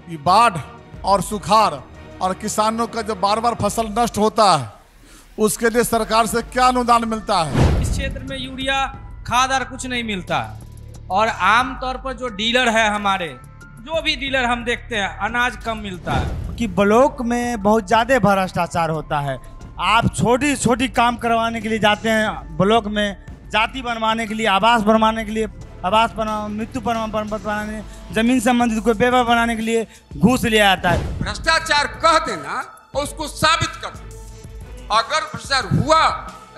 कि बाढ़ और सुखाड़ और किसानों का जो बार बार फसल नष्ट होता है उसके लिए सरकार से क्या अनुदान मिलता है? इस क्षेत्र में यूरिया खाद और कुछ नहीं मिलता है। और आमतौर पर जो डीलर है हमारे, जो भी डीलर हम देखते हैं, अनाज कम मिलता है। कि ब्लॉक में बहुत ज़्यादा भ्रष्टाचार होता है। आप छोटी छोटी काम करवाने के लिए जाते हैं ब्लॉक में, जाति बनवाने के लिए, आवास बनवाने के लिए, आवास मृत्यु प्रमाण पत्र बनाने, जमीन संबंधित कोई पेपर बनाने के लिए घूस लिया जाता है। भ्रष्टाचार कह देना और उसको साबित कर देना। अगर भ्रष्टाचार हुआ,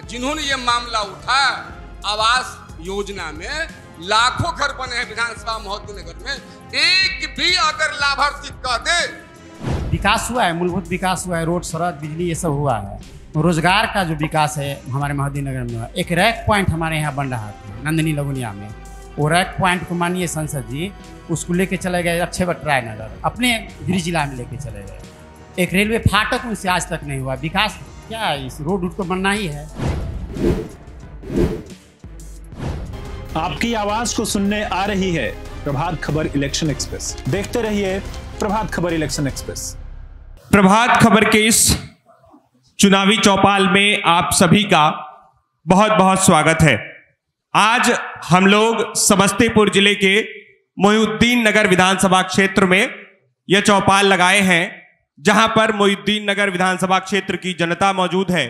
जिन्होंने ये मामला उठाया, आवास योजना में लाखों घर बने हैं विधानसभा मोहद्दीनगर में, एक भी अगर लाभार्थी कह दे विकास हुआ है, मूलभूत विकास हुआ है, रोड, सड़क, बिजली, ये सब हुआ है। रोजगार का जो विकास है हमारे मोहद्दीनगर में हुआ। एक रैक पॉइंट हमारे यहाँ बन रहा था नंदिनी लगुनिया में, वो रैक पॉइंट को मानिए संसद जी उसको लेके चले गए अक्षय बट्टराय नगर, अपने गृह जिला में लेके चले गए। एक रेलवे फाटक उनसे आज तक नहीं हुआ। विकास क्या है? इस रोड रूट को बनना ही है। आपकी आवाज को सुनने आ रही है प्रभात खबर इलेक्शन एक्सप्रेस। देखते रहिए प्रभात खबर इलेक्शन एक्सप्रेस। प्रभात खबर के इस चुनावी चौपाल में आप सभी का बहुत बहुत स्वागत है। आज हम लोग समस्तीपुर जिले के मोहिउद्दीन नगर विधानसभा क्षेत्र में यह चौपाल लगाए हैं, जहां पर मोहिउद्दीन नगर विधानसभा क्षेत्र की जनता मौजूद है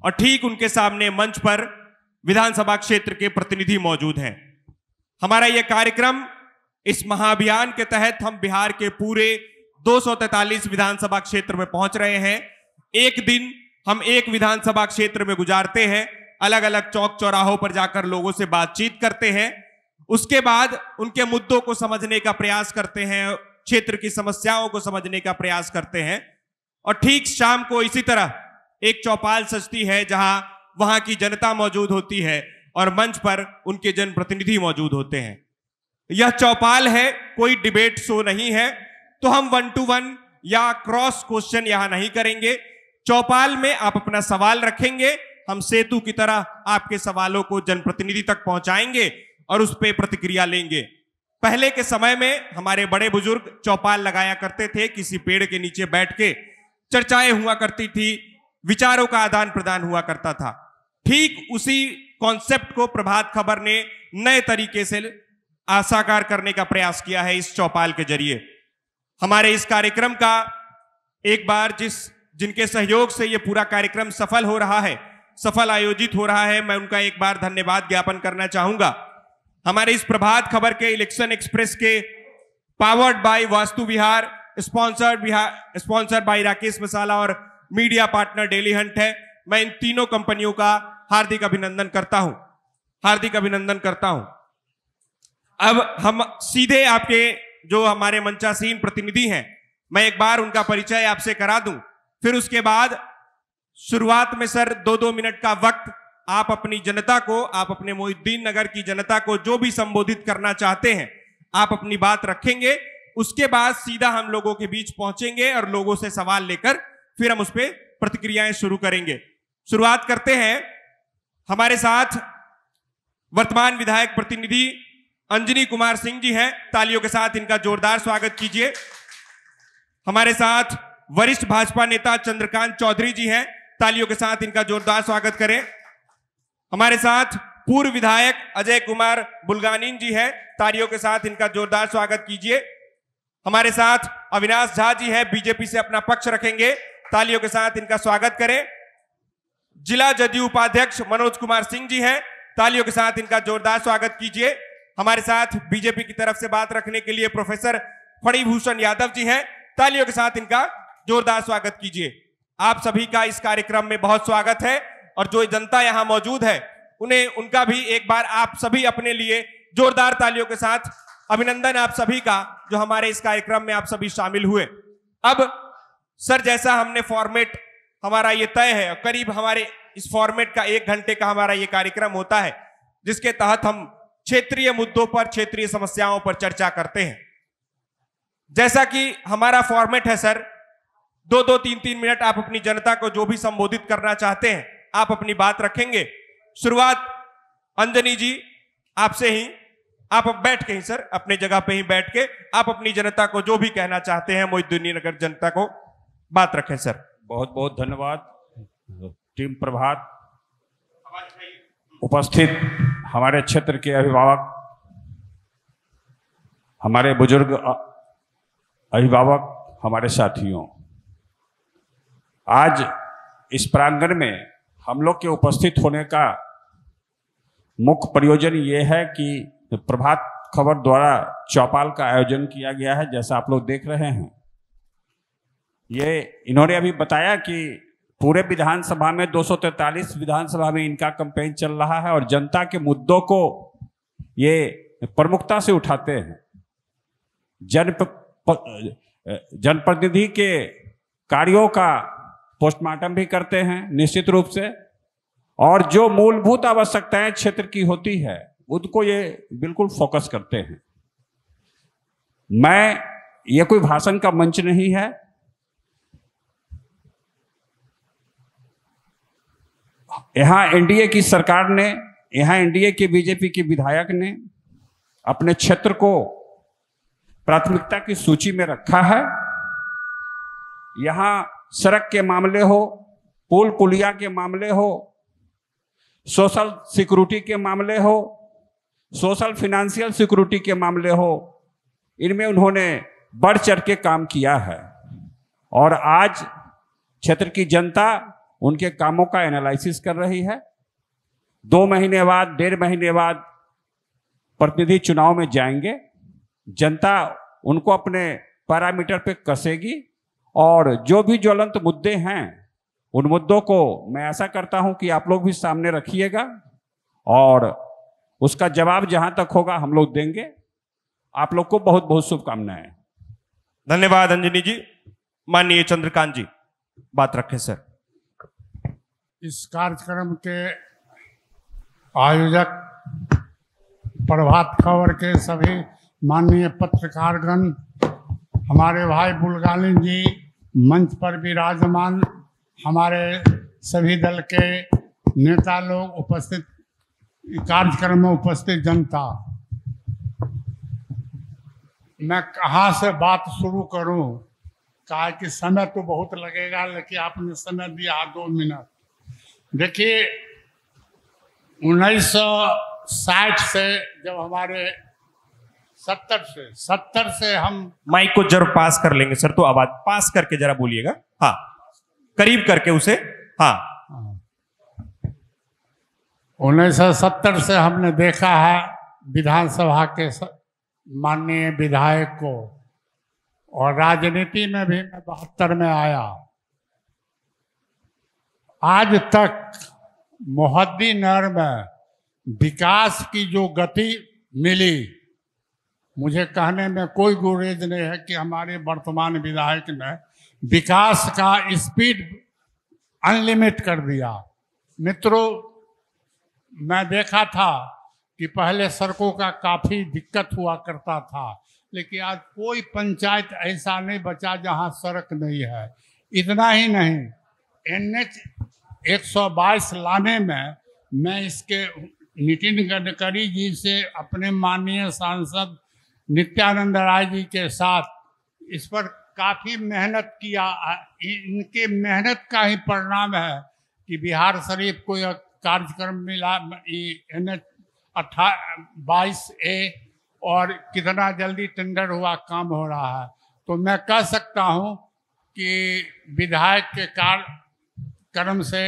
और ठीक उनके सामने मंच पर विधानसभा क्षेत्र के प्रतिनिधि मौजूद हैं। हमारा यह कार्यक्रम, इस महाअभियान के तहत हम बिहार के पूरे 243 विधानसभा क्षेत्र में पहुंच रहे हैं। एक दिन हम एक विधानसभा क्षेत्र में गुजारते हैं, अलग अलग चौक चौराहों पर जाकर लोगों से बातचीत करते हैं, उसके बाद उनके मुद्दों को समझने का प्रयास करते हैं, क्षेत्र की समस्याओं को समझने का प्रयास करते हैं। और ठीक शाम को इसी तरह एक चौपाल सजती है जहां वहां की जनता मौजूद होती है और मंच पर उनके जनप्रतिनिधि मौजूद होते हैं। यह चौपाल है, कोई डिबेट शो नहीं है, तो हम 1 to 1 या क्रॉस क्वेश्चन यहां नहीं करेंगे। चौपाल में आप अपना सवाल रखेंगे, हम सेतु की तरह आपके सवालों को जनप्रतिनिधि तक पहुंचाएंगे और उस पर प्रतिक्रिया लेंगे। पहले के समय में हमारे बड़े बुजुर्ग चौपाल लगाया करते थे, किसी पेड़ के नीचे बैठ के चर्चाएं हुआ करती थी, विचारों का आदान प्रदान हुआ करता था। ठीक उसी कॉन्सेप्ट को प्रभात खबर ने नए तरीके से साकार करने का प्रयास किया है इस चौपाल के जरिए। हमारे इस कार्यक्रम का एक बार जिनके सहयोग से ये पूरा कार्यक्रम सफल हो रहा है, सफल आयोजित हो रहा है, मैं उनका एक बार धन्यवाद ज्ञापन करना चाहूंगा। हमारे इस प्रभात खबर के इलेक्शन एक्सप्रेस के powered by Vastu Vihar, sponsored by Rakesh Masala और मीडिया पार्टनर डेली हंट है। मैं इन तीनों कंपनियों का हार्दिक अभिनंदन करता हूं। अब हम सीधे आपके जो हमारे मंचासीन प्रतिनिधि हैं, मैं एक बार उनका परिचय आपसे करा दूं, फिर उसके बाद शुरुआत में सर 2-2 मिनट का वक्त आप अपनी जनता को, आप अपने मोहिउद्दीन नगर की जनता को जो भी संबोधित करना चाहते हैं आप अपनी बात रखेंगे। उसके बाद सीधा हम लोगों के बीच पहुंचेंगे और लोगों से सवाल लेकर फिर हम उस पर प्रतिक्रियाएं शुरू करेंगे। शुरुआत करते हैं। हमारे साथ वर्तमान विधायक प्रतिनिधि अंजनी कुमार सिंह जी हैं, तालियों के साथ इनका जोरदार स्वागत कीजिए। हमारे साथ वरिष्ठ भाजपा नेता चंद्रकांत चौधरी जी हैं, तालियों के साथ इनका जोरदार स्वागत करें। हमारे साथ पूर्व विधायक अजय कुमार बुल्गानीन जी हैं, तालियों के साथ इनका जोरदार स्वागत कीजिए। हमारे साथ अविनाश झा जी हैं, बीजेपी से अपना पक्ष रखेंगे, तालियों के साथ इनका स्वागत करें। जिला जदयू उपाध्यक्ष मनोज कुमार सिंह जी हैं, तालियों के साथ इनका जोरदार स्वागत कीजिए। हमारे साथ बीजेपी की तरफ से बात रखने के लिए प्रोफेसर फणिभूषण यादव जी हैं, तालियों के साथ इनका जोरदार स्वागत कीजिए। आप सभी का इस कार्यक्रम में बहुत स्वागत है और जो जनता यहां मौजूद है उनका भी एक बार आप सभी अपने लिए जोरदार तालियों के साथ अभिनंदन आप सभी का, जो हमारे इस कार्यक्रम में आप सभी शामिल हुए। अब सर, जैसा हमने फॉर्मेट हमारा ये तय है, करीब हमारे इस फॉर्मेट का 1 घंटे का हमारा ये कार्यक्रम होता है, जिसके तहत हम क्षेत्रीय मुद्दों पर, क्षेत्रीय समस्याओं पर चर्चा करते हैं। जैसा कि हमारा फॉर्मेट है सर, 2-2, 3-3 मिनट आप अपनी जनता को जो भी संबोधित करना चाहते हैं आप अपनी बात रखेंगे। शुरुआत अंजनी जी आपसे ही, आप अब बैठ के ही सर, अपनी जगह पे ही बैठ के आप अपनी जनता को जो भी कहना चाहते हैं, मोहिउद्दीन नगर जनता को बात रखें सर। बहुत बहुत धन्यवाद टीम प्रभात। उपस्थित हमारे क्षेत्र के अभिभावक, हमारे बुजुर्ग अभिभावक, हमारे साथियों, आज इस प्रांगण में हम लोग के उपस्थित होने का मुख्य प्रयोजन ये है कि प्रभात खबर द्वारा चौपाल का आयोजन किया गया है। जैसा आप लोग देख रहे हैं, ये इन्होंने अभी बताया कि पूरे विधानसभा में 243 विधानसभा में इनका कैंपेन चल रहा है और जनता के मुद्दों को ये प्रमुखता से उठाते हैं। जनप्रतिनिधि के कार्यों का पोस्टमार्टम भी करते हैं निश्चित रूप से, और जो मूलभूत आवश्यकताएं क्षेत्र की होती है उनको ये बिल्कुल फोकस करते हैं। ये कोई भाषण का मंच नहीं है। यहाँ एनडीए की सरकार ने, यहाँ एनडीए के बीजेपी के विधायक ने अपने क्षेत्र को प्राथमिकता की सूची में रखा है। यहाँ सड़क के मामले हो, पुल पुलिया के मामले हो, सोशल सिक्योरिटी के मामले हो, सोशल फिनेंशियल सिक्योरिटी के मामले हो, इनमें उन्होंने बढ़ चढ़ के काम किया है। और आज क्षेत्र की जनता उनके कामों का एनालिसिस कर रही है। 2 महीने बाद, 1.5 महीने बाद प्रतिनिधि चुनाव में जाएंगे, जनता उनको अपने पैरामीटर पे कसेगी और जो भी ज्वलंत मुद्दे हैं उन मुद्दों को मैं ऐसा करता हूं कि आप लोग भी सामने रखिएगा और उसका जवाब जहां तक होगा हम लोग देंगे। आप लोग को बहुत बहुत शुभकामनाएं। धन्यवाद अंजनी जी। माननीय चंद्रकांत जी बात रखें सर। इस कार्यक्रम के आयोजक प्रभात खबर के सभी माननीय पत्रकारगण, हमारे भाई बुलगालिन जी, मंच पर विराजमान हमारे सभी दल के नेता लोग, उपस्थित कार्यक्रम में उपस्थित जनता, मैं कहाँ से बात शुरू करूं? कहा कि समय तो बहुत लगेगा, लेकिन आपने समय दिया 2 मिनट। देखिए 1960 से जब हमारे 70 से हम माइक को जरा पास कर लेंगे सर, तो आवाज पास करके जरा बोलिएगा। हाँ, करीब करके उसे। हाँ, 1970 से हमने देखा है विधानसभा के माननीय विधायक को, और राजनीति में भी मैं 72 में आया। आज तक मोहिउद्दीन नगर में विकास की जो गति मिली, मुझे कहने में कोई गुरेज नहीं है कि हमारे वर्तमान विधायक ने विकास का स्पीड अनलिमिट कर दिया। मित्रों, मैं देखा था कि पहले सड़कों का काफ़ी दिक्कत हुआ करता था, लेकिन आज कोई पंचायत ऐसा नहीं बचा जहां सड़क नहीं है। इतना ही नहीं, NH 122 लाने में मैं इसके नितिन गडकरी जी से, अपने माननीय सांसद नित्यानंद राय जी के साथ इस पर काफ़ी मेहनत किया। इनके मेहनत का ही परिणाम है कि बिहार शरीफ को यह कार्यक्रम मिला, NH 22A, और कितना जल्दी टेंडर हुआ, काम हो रहा है। तो मैं कह सकता हूं कि विधायक के कार्यक्रम से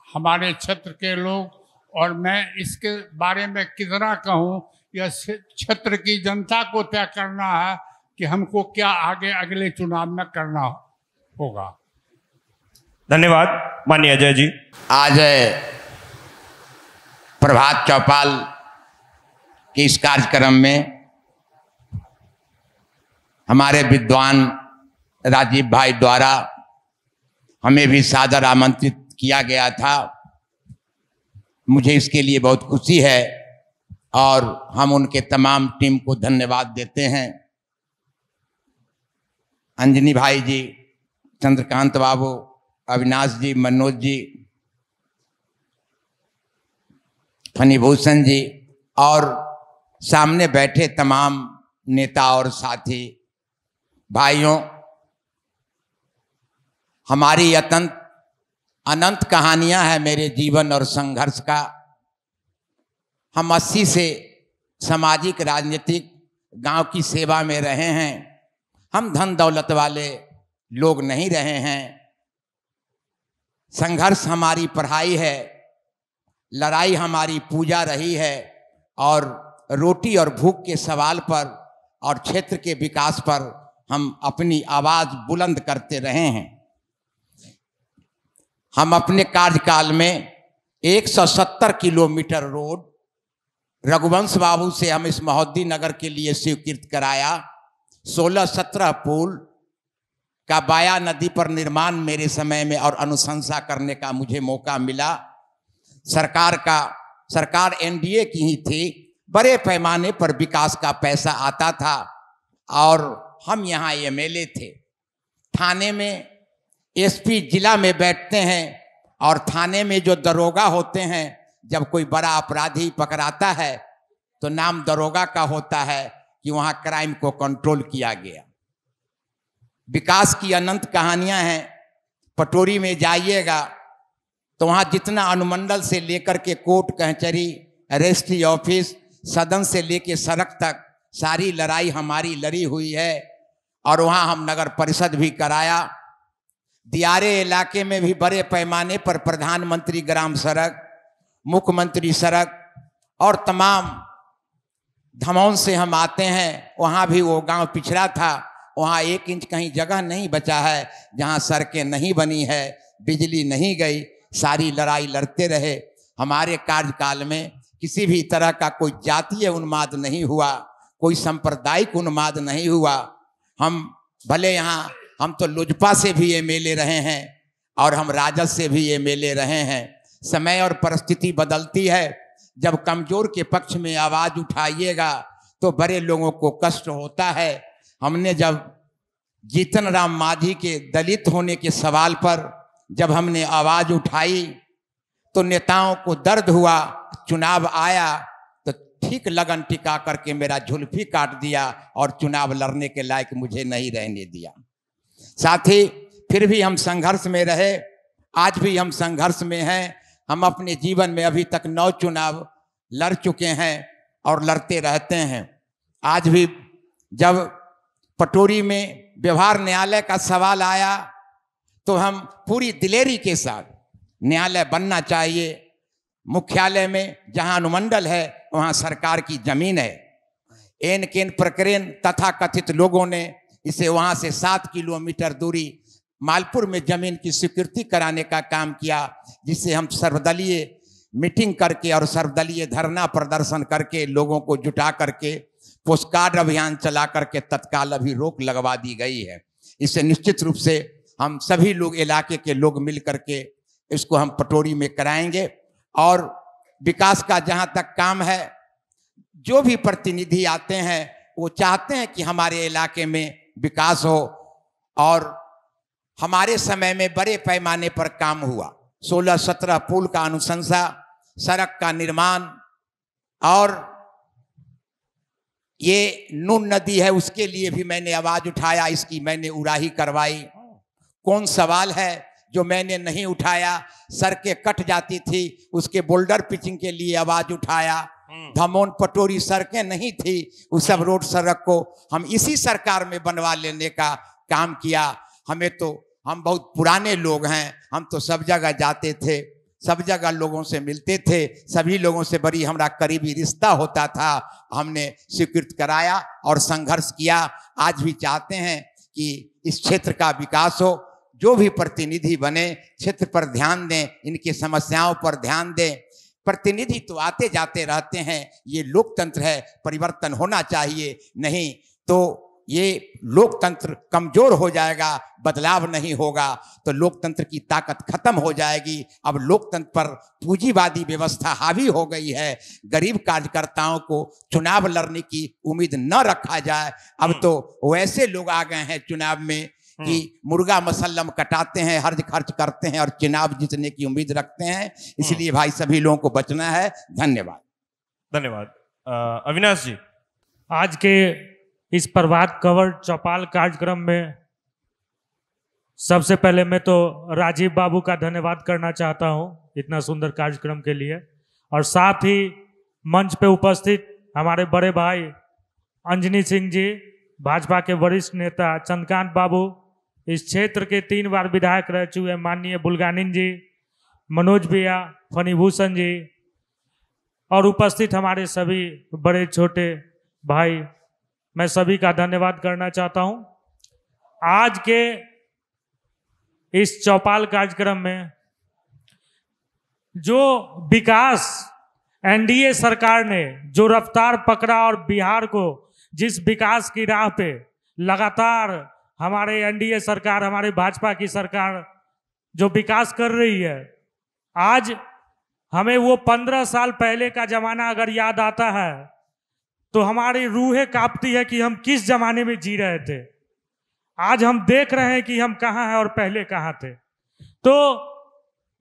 हमारे क्षेत्र के लोग, और मैं इसके बारे में कितना कहूं, यह क्षेत्र की जनता को तय करना है कि हमको क्या आगे अगले चुनाव में करना होगा। धन्यवाद माननीय अजय जी। आज प्रभात चौपाल के इस कार्यक्रम में हमारे विद्वान राजीव भाई द्वारा हमें भी सादर आमंत्रित किया गया था। मुझे इसके लिए बहुत खुशी है और हम उनके तमाम टीम को धन्यवाद देते हैं। अंजनी भाई जी, चंद्रकांत बाबू, अविनाश जी, मनोज जी, फणिभूषण जी और सामने बैठे तमाम नेता और साथी भाइयों, हमारी अनंत कहानियां हैं मेरे जीवन और संघर्ष का। हम 80 से सामाजिक राजनीतिक गांव की सेवा में रहे हैं। हम धन दौलत वाले लोग नहीं रहे हैं। संघर्ष हमारी पढ़ाई है, लड़ाई हमारी पूजा रही है, और रोटी और भूख के सवाल पर और क्षेत्र के विकास पर हम अपनी आवाज बुलंद करते रहे हैं। हम अपने कार्यकाल में 170 किलोमीटर रोड रघुवंश बाबू से हम इस महोदय नगर के लिए स्वीकृत कराया। 16-17 पुल का बाया नदी पर निर्माण मेरे समय में और अनुशंसा करने का मुझे मौका मिला। सरकार एनडीए की ही थी। बड़े पैमाने पर विकास का पैसा आता था और हम यहाँ एमएलए थे। थाने में एसपी जिला में बैठते हैं और थाने में जो दरोगा होते हैं, जब कोई बड़ा अपराधी पकड़ाता है तो नाम दरोगा का होता है कि वहाँ क्राइम को कंट्रोल किया गया। विकास की अनंत कहानियां हैं। पटोरी में जाइएगा तो वहाँ जितना अनुमंडल से लेकर के कोर्ट कचहरी, रजिस्ट्री ऑफिस, सदन से लेके सड़क तक सारी लड़ाई हमारी लड़ी हुई है। और वहाँ हम नगर परिषद भी कराया। दियारे इलाके में भी बड़े पैमाने पर प्रधानमंत्री ग्राम सड़क, मुख्यमंत्री सड़क और तमाम धमौन से हम आते हैं। वहाँ भी वो गांव पिछड़ा था, वहाँ 1 इंच कहीं जगह नहीं बचा है जहाँ सड़कें नहीं बनी है, बिजली नहीं गई। सारी लड़ाई लड़ते रहे। हमारे कार्यकाल में किसी भी तरह का कोई जातीय उन्माद नहीं हुआ, कोई सांप्रदायिक उन्माद नहीं हुआ। हम भले यहाँ हम तो लोजपा से भी एमएलए रहे हैं और हम राजद से भी एमएलए रहे हैं। समय और परिस्थिति बदलती है। जब कमजोर के पक्ष में आवाज उठाइएगा तो बड़े लोगों को कष्ट होता है। हमने जब जीतन राम मांझी के दलित होने के सवाल पर जब हमने आवाज उठाई तो नेताओं को दर्द हुआ। चुनाव आया तो ठीक लगन टिका करके मेरा झुल्फी काट दिया और चुनाव लड़ने के लायक मुझे नहीं रहने दिया। साथ ही फिर भी हम संघर्ष में रहे। आज भी हम संघर्ष में हैं। हम अपने जीवन में अभी तक 9 चुनाव लड़ चुके हैं और लड़ते रहते हैं। आज भी जब पटोरी में व्यवहार न्यायालय का सवाल आया तो हम पूरी दिलेरी के साथ न्यायालय बनना चाहिए। मुख्यालय में जहां अनुमंडल है वहां सरकार की जमीन है। एन केन प्रकरण तथा कथित लोगों ने इसे वहां से 7 किलोमीटर दूरी मालपुर में जमीन की स्वीकृति कराने का काम किया, जिससे हम सर्वदलीय मीटिंग करके और सर्वदलीय धरना प्रदर्शन करके लोगों को जुटा करके पोस्टकार्ड अभियान चला करके तत्काल अभी रोक लगवा दी गई है। इससे निश्चित रूप से हम सभी लोग, इलाके के लोग मिल करके इसको हम पटोरी में कराएंगे। और विकास का जहां तक काम है, जो भी प्रतिनिधि आते हैं वो चाहते हैं कि हमारे इलाके में विकास हो। और हमारे समय में बड़े पैमाने पर काम हुआ। 16-17 पुल का अनुशंसा, सड़क का निर्माण, और ये नून नदी है उसके लिए भी मैंने आवाज उठाया, इसकी मैंने उड़ाही करवाई। कौन सवाल है जो मैंने नहीं उठाया? सड़कें कट जाती थी, उसके बोल्डर पिचिंग के लिए आवाज उठाया। धमोन पटोरी सड़कें नहीं थी, उस सब रोड सड़क को हम इसी सरकार में बनवा लेने का काम किया। हम बहुत पुराने लोग हैं, हम तो सब जगह जाते थे, सब जगह लोगों से मिलते थे, सभी लोगों से बड़ी हमारा करीबी रिश्ता होता था। हमने स्वीकृत कराया और संघर्ष किया। आज भी चाहते हैं कि इस क्षेत्र का विकास हो। जो भी प्रतिनिधि बने क्षेत्र पर ध्यान दें, इनकी समस्याओं पर ध्यान दें। प्रतिनिधि तो आते जाते रहते हैं, ये लोकतंत्र है, परिवर्तन होना चाहिए। नहीं तो ये लोकतंत्र कमजोर हो जाएगा, बदलाव नहीं होगा तो लोकतंत्र की ताकत खत्म हो जाएगी। अब लोकतंत्र पर पूंजीवादी व्यवस्था हावी हो गई है। गरीब कार्यकर्ताओं को चुनाव लड़ने की उम्मीद न रखा जाए। अब तो वैसे लोग आ गए हैं चुनाव में कि मुर्गा मसल्लम कटाते हैं, हर्ज खर्च करते हैं और चुनाव जीतने की उम्मीद रखते हैं। इसलिए भाई सभी लोगों को बचना है। धन्यवाद। धन्यवाद। अविनाश जी। आज के इस प्रभात खबर चौपाल कार्यक्रम में सबसे पहले मैं तो राजीव बाबू का धन्यवाद करना चाहता हूं इतना सुंदर कार्यक्रम के लिए, और साथ ही मंच पे उपस्थित हमारे बड़े भाई अंजनी सिंह जी, भाजपा के वरिष्ठ नेता चंद्रकांत बाबू, इस क्षेत्र के 3 बार विधायक रह चुके माननीय बुलगानिन जी, मनोज भैया, फणिभूषण जी, और उपस्थित हमारे सभी बड़े छोटे भाई, मैं सभी का धन्यवाद करना चाहता हूं। आज के इस चौपाल कार्यक्रम में जो विकास एनडीए सरकार ने जो रफ्तार पकड़ा और बिहार को जिस विकास की राह पे लगातार हमारे एनडीए सरकार, हमारे भाजपा की सरकार जो विकास कर रही है, आज हमें वो 15 साल पहले का जमाना अगर याद आता है तो हमारी रूहें कांपती है कि हम किस जमाने में जी रहे थे। आज हम देख रहे हैं कि हम कहाँ हैं और पहले कहाँ थे। तो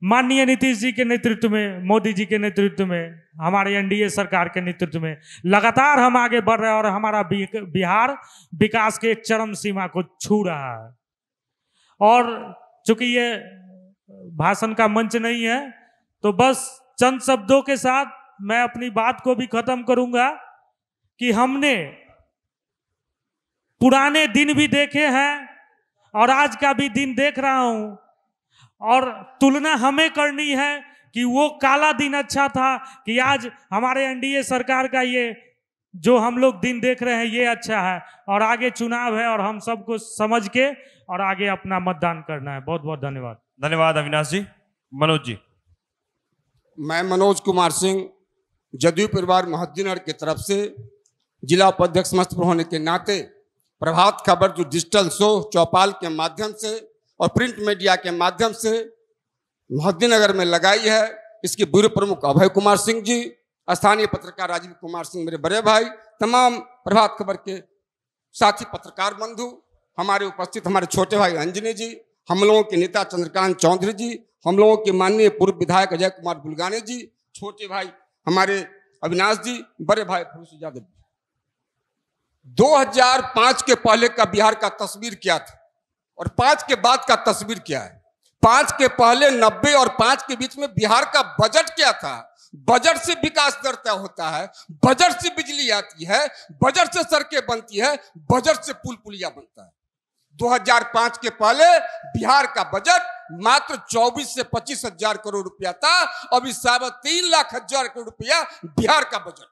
माननीय नीतीश जी के नेतृत्व में, मोदी जी के नेतृत्व में, हमारे एनडीए सरकार के नेतृत्व में लगातार हम आगे बढ़ रहे हैं और हमारा बिहार विकास के एक चरम सीमा को छू रहा है। और चूंकि ये भाषण का मंच नहीं है तो बस चंद शब्दों के साथ मैं अपनी बात को भी खत्म करूंगा कि हमने पुराने दिन भी देखे हैं और आज का भी दिन देख रहा हूं, और तुलना हमें करनी है कि वो काला दिन अच्छा था कि आज हमारे एनडीए सरकार का ये जो हम लोग दिन देख रहे हैं ये अच्छा है। और आगे चुनाव है और हम सबको समझ के और आगे अपना मतदान करना है। बहुत बहुत धन्यवाद। धन्यवाद अविनाश जी। मनोज जी। मैं मनोज कुमार सिंह, जदयू परिवार मोहद्दीनगर की तरफ से जिला उपाध्यक्ष समस्तीपुर होने के नाते प्रभात खबर जो डिजिटल शो चौपाल के माध्यम से और प्रिंट मीडिया के माध्यम से मोहद्दीनगर में लगाई है, इसके ब्यूरो प्रमुख अभय कुमार सिंह जी, स्थानीय पत्रकार राजीव कुमार सिंह मेरे बड़े भाई, तमाम प्रभात खबर के साथी पत्रकार बंधु, हमारे उपस्थित हमारे छोटे भाई अंजनी जी, हम लोगों के नेता चंद्रकांत चौधरी जी, हम लोगों के माननीय पूर्व विधायक अजय कुमार बुलगाने जी, छोटे भाई हमारे अविनाश जी, बड़े भाई फरूख यादव जी। 2005 के पहले का बिहार का तस्वीर क्या था और 5 के बाद का तस्वीर क्या है? 5 के पहले 90 और 5 के बीच में बिहार का बजट क्या था? बजट से विकास दर तय होता है, बजट से बिजली आती है, बजट से सड़कें बनती है, बजट से पुल पुलिया बनता है। 2005 के पहले बिहार का बजट मात्र 24 से 25 हजार करोड़ रुपया था, अभी 3.25 लाख करोड़ रुपया बिहार का बजट।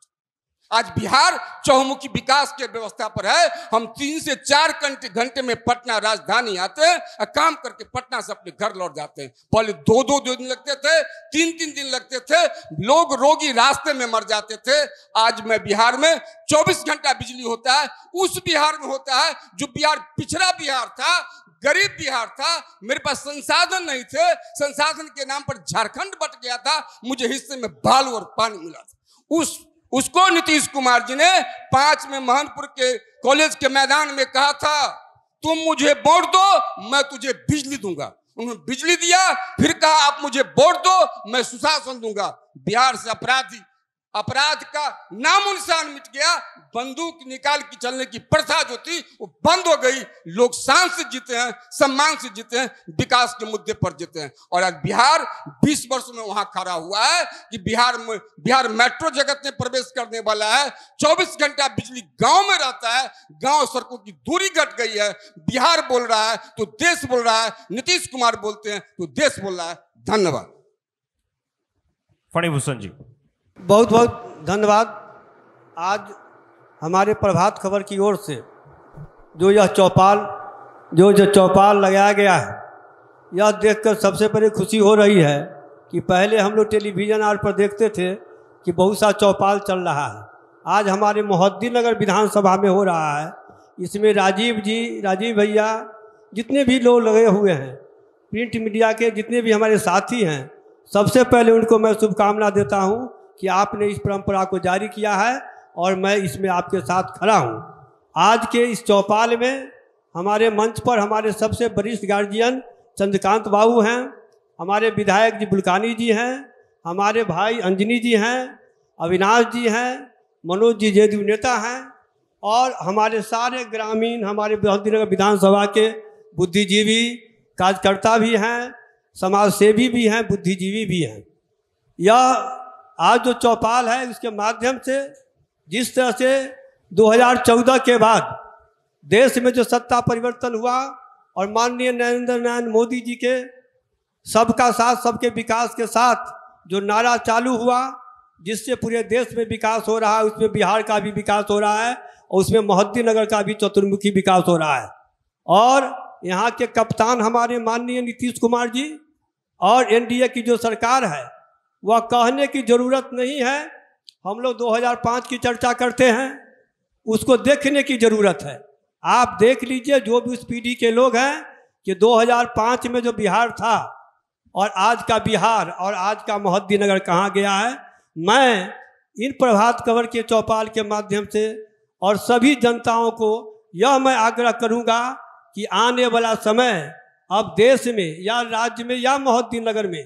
आज बिहार चहुमुखी विकास के व्यवस्था पर है। हम 3 से 4 घंटे में पटना राजधानी आते हैं और काम करके पटना से अपने घर लौट जाते हैं। पहले 2-2 दिन लगते थे, 3-3 दिन लगते थे, लोग रोगी रास्ते में मर जाते थे। आज मैं बिहार में 24 घंटा बिजली होता है, उस बिहार में होता है जो बिहार पिछड़ा बिहार था, गरीब बिहार था, मेरे पास संसाधन नहीं थे, संसाधन के नाम पर झारखंड बट गया था, मुझे हिस्से में बालू और पानी मिला था। उसको नीतीश कुमार जी ने 5 में महनपुर के कॉलेज के मैदान में कहा था, तुम मुझे वोट दो मैं तुझे बिजली दूंगा। उन्होंने बिजली दिया, फिर कहा आप मुझे वोट दो मैं सुशासन दूंगा। बिहार से अपराध का नामो निशान मिट गया। बंदूक निकाल के चलने की प्रथा जो थी वो बंद हो गई। लोग शान से जीते हैं, सम्मान से जीते हैं, विकास के मुद्दे पर जीते हैं। और आज बिहार 20 वर्ष में वहां खड़ा हुआ है कि बिहार मेट्रो जगत में प्रवेश करने वाला है। 24 घंटा बिजली गांव में रहता है, गांव सड़कों की दूरी घट गई है। बिहार बोल रहा है तो देश बोल रहा है, नीतीश कुमार बोलते हैं तो देश बोल रहा है। धन्यवाद। फणिभूषण जी। बहुत बहुत धन्यवाद। आज हमारे प्रभात खबर की ओर से जो चौपाल लगाया गया है, यह देखकर सबसे पहले खुशी हो रही है कि पहले हम लोग टेलीविज़न आर पर देखते थे कि बहुत सा चौपाल चल रहा है। आज हमारे मोहद्दीनगर विधानसभा में हो रहा है। इसमें राजीव भैया, जितने भी लोग लगे हुए हैं, प्रिंट मीडिया के जितने भी हमारे साथी हैं, सबसे पहले उनको मैं शुभकामना देता हूं कि आपने इस परंपरा को जारी किया है और मैं इसमें आपके साथ खड़ा हूं। आज के इस चौपाल में हमारे मंच पर हमारे सबसे वरिष्ठ गार्जियन चंद्रकांत बाबू हैं, हमारे विधायक जी बुलकानी जी हैं, हमारे भाई अंजनी जी हैं, अविनाश जी हैं, मनोज जी जदयू नेता हैं, और हमारे सारे ग्रामीण, हमारे मोहद्दीनगर विधानसभा के बुद्धिजीवी कार्यकर्ता भी हैं, समाज सेवी भी हैं, बुद्धिजीवी भी हैं। यह आज जो चौपाल है, उसके माध्यम से जिस तरह से 2014 के बाद देश में जो सत्ता परिवर्तन हुआ और माननीय नरेंद्र नारायण मोदी जी के सबका साथ सबके विकास के साथ जो नारा चालू हुआ, जिससे पूरे देश में विकास हो रहा है, उसमें बिहार का भी विकास हो रहा है और उसमें मोहद्दीनगर का भी चतुर्मुखी विकास हो रहा है। और यहाँ के कप्तान हमारे माननीय नीतीश कुमार जी और एनडीए की जो सरकार है, वह कहने की ज़रूरत नहीं है। हम लोग 2005 की चर्चा करते हैं, उसको देखने की ज़रूरत है। आप देख लीजिए, जो भी उस पीढ़ी के लोग हैं, कि 2005 में जो बिहार था और आज का बिहार और आज का मोहद्दीनगर कहाँ गया है। मैं इन प्रभात खबर के चौपाल के माध्यम से और सभी जनताओं को यह मैं आग्रह करूँगा कि आने वाला समय अब देश में या राज्य में या मोहद्दीनगर में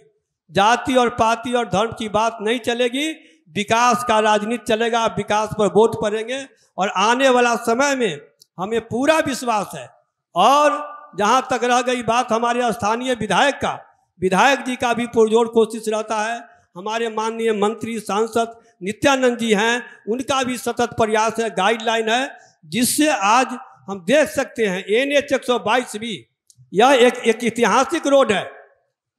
जाति और पाति और धर्म की बात नहीं चलेगी, विकास का राजनीति चलेगा, विकास पर वोट पड़ेंगे। और आने वाला समय में हमें पूरा विश्वास है। और जहाँ तक रह गई बात हमारे स्थानीय विधायक का, विधायक जी का भी पुरजोर कोशिश रहता है। हमारे माननीय मंत्री सांसद नित्यानंद जी हैं, उनका भी सतत प्रयास है, गाइडलाइन है, जिससे आज हम देख सकते हैं NH 122 भी यह एक ऐतिहासिक रोड है।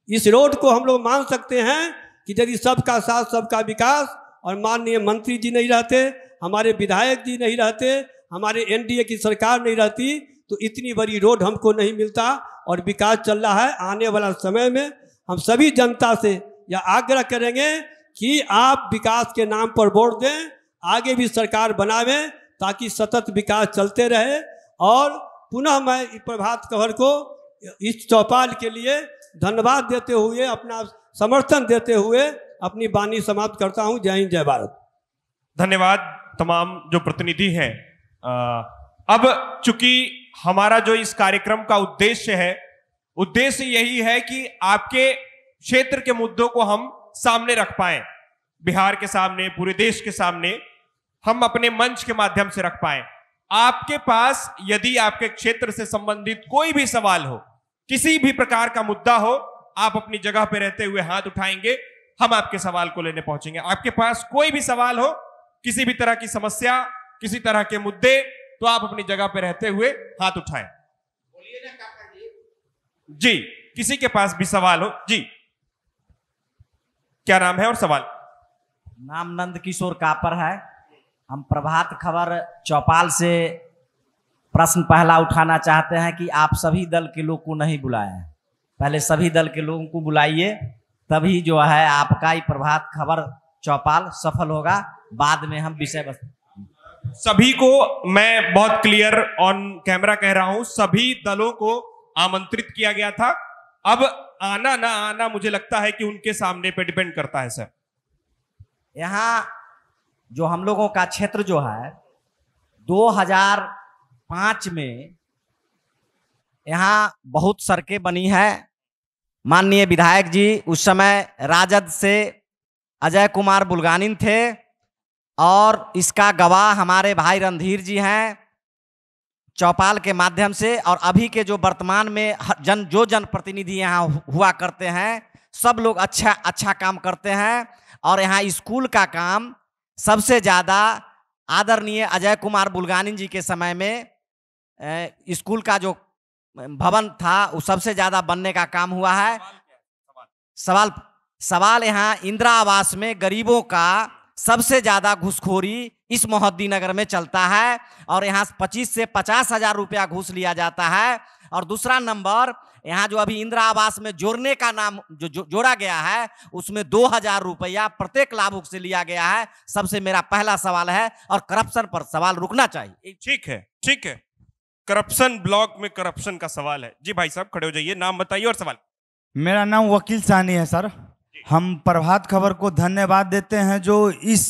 इस रोड को हम लोग मान सकते हैं कि यदि सबका साथ सबका विकास और माननीय मंत्री जी नहीं रहते, हमारे विधायक जी नहीं रहते, हमारे एनडीए की सरकार नहीं रहती, तो इतनी बड़ी रोड हमको नहीं मिलता और विकास चल रहा है। आने वाला समय में हम सभी जनता से यह आग्रह करेंगे कि आप विकास के नाम पर वोट दें, आगे भी सरकार बनावें ताकि सतत विकास चलते रहे। और पुनः मैं प्रभात खबर को इस चौपाल के लिए धन्यवाद देते हुए, अपना समर्थन देते हुए अपनी वाणी समाप्त करता हूं। जय हिंद, जय भारत। धन्यवाद तमाम जो प्रतिनिधि हैं। अब चूंकि हमारा जो इस कार्यक्रम का उद्देश्य है, उद्देश्य यही है कि आपके क्षेत्र के मुद्दों को हम सामने रख पाएं, बिहार के सामने, पूरे देश के सामने हम अपने मंच के माध्यम से रख पाएं। आपके पास यदि आपके क्षेत्र से संबंधित कोई भी सवाल हो, किसी भी प्रकार का मुद्दा हो, आप अपनी जगह पे रहते हुए हाथ उठाएंगे, हम आपके सवाल को लेने पहुंचेंगे। आपके पास कोई भी सवाल हो, किसी भी तरह की समस्या, किसी तरह के मुद्दे, तो आप अपनी जगह पे रहते हुए हाथ उठाएं। जी, किसी के पास भी सवाल हो। जी, क्या नाम है और सवाल? नाम नंद किशोर कापर है। हम प्रभात खबर चौपाल से प्रश्न पहला उठाना चाहते हैं कि आप सभी दल के लोग को नहीं बुलाए हैं। पहले सभी दल के लोगों को बुलाइए, तभी जो है आपका ही प्रभात खबर चौपाल सफल होगा। बाद में हम विषय वस्तु सभी को मैं बहुत क्लियर ऑन कैमरा कह रहा हूं, सभी दलों को आमंत्रित किया गया था। अब आना ना आना मुझे लगता है कि उनके सामने पे डिपेंड करता है। सर, यहाँ जो हम लोगों का क्षेत्र जो है 2005 में यहाँ बहुत सड़कें बनी है। माननीय विधायक जी उस समय राजद से अजय कुमार बुल्गानिन थे और इसका गवाह हमारे भाई रणधीर जी हैं चौपाल के माध्यम से। और अभी के जो वर्तमान में जो जनप्रतिनिधि यहाँ हुआ करते हैं, सब लोग अच्छा काम करते हैं। और यहाँ स्कूल का काम सबसे ज़्यादा आदरणीय अजय कुमार बुल्गानिन जी के समय में स्कूल का जो भवन था वो सबसे ज़्यादा बनने का काम हुआ है। सवाल यहाँ इंदिरा आवास में गरीबों का सबसे ज़्यादा घूसखोरी इस मोहद्दीनगर में चलता है और यहाँ 25 से 50 हज़ार रुपया घूस लिया जाता है। और दूसरा नंबर, यहाँ जो अभी इंदिरा आवास में जोड़ने का नाम जो जोड़ा गया है, उसमें 2000 रुपया प्रत्येक लाभुक से लिया गया है। सबसे मेरा पहला सवाल है, और करप्शन पर सवाल रुकना चाहिए। ठीक है, ठीक है। करप्शन, ब्लॉक में करप्शन का सवाल है। जी भाई साहब खड़े हो जाइए, नाम बताइए और सवाल। मेरा नाम वकील सानी है सर। हम प्रभात खबर को धन्यवाद देते हैं जो इस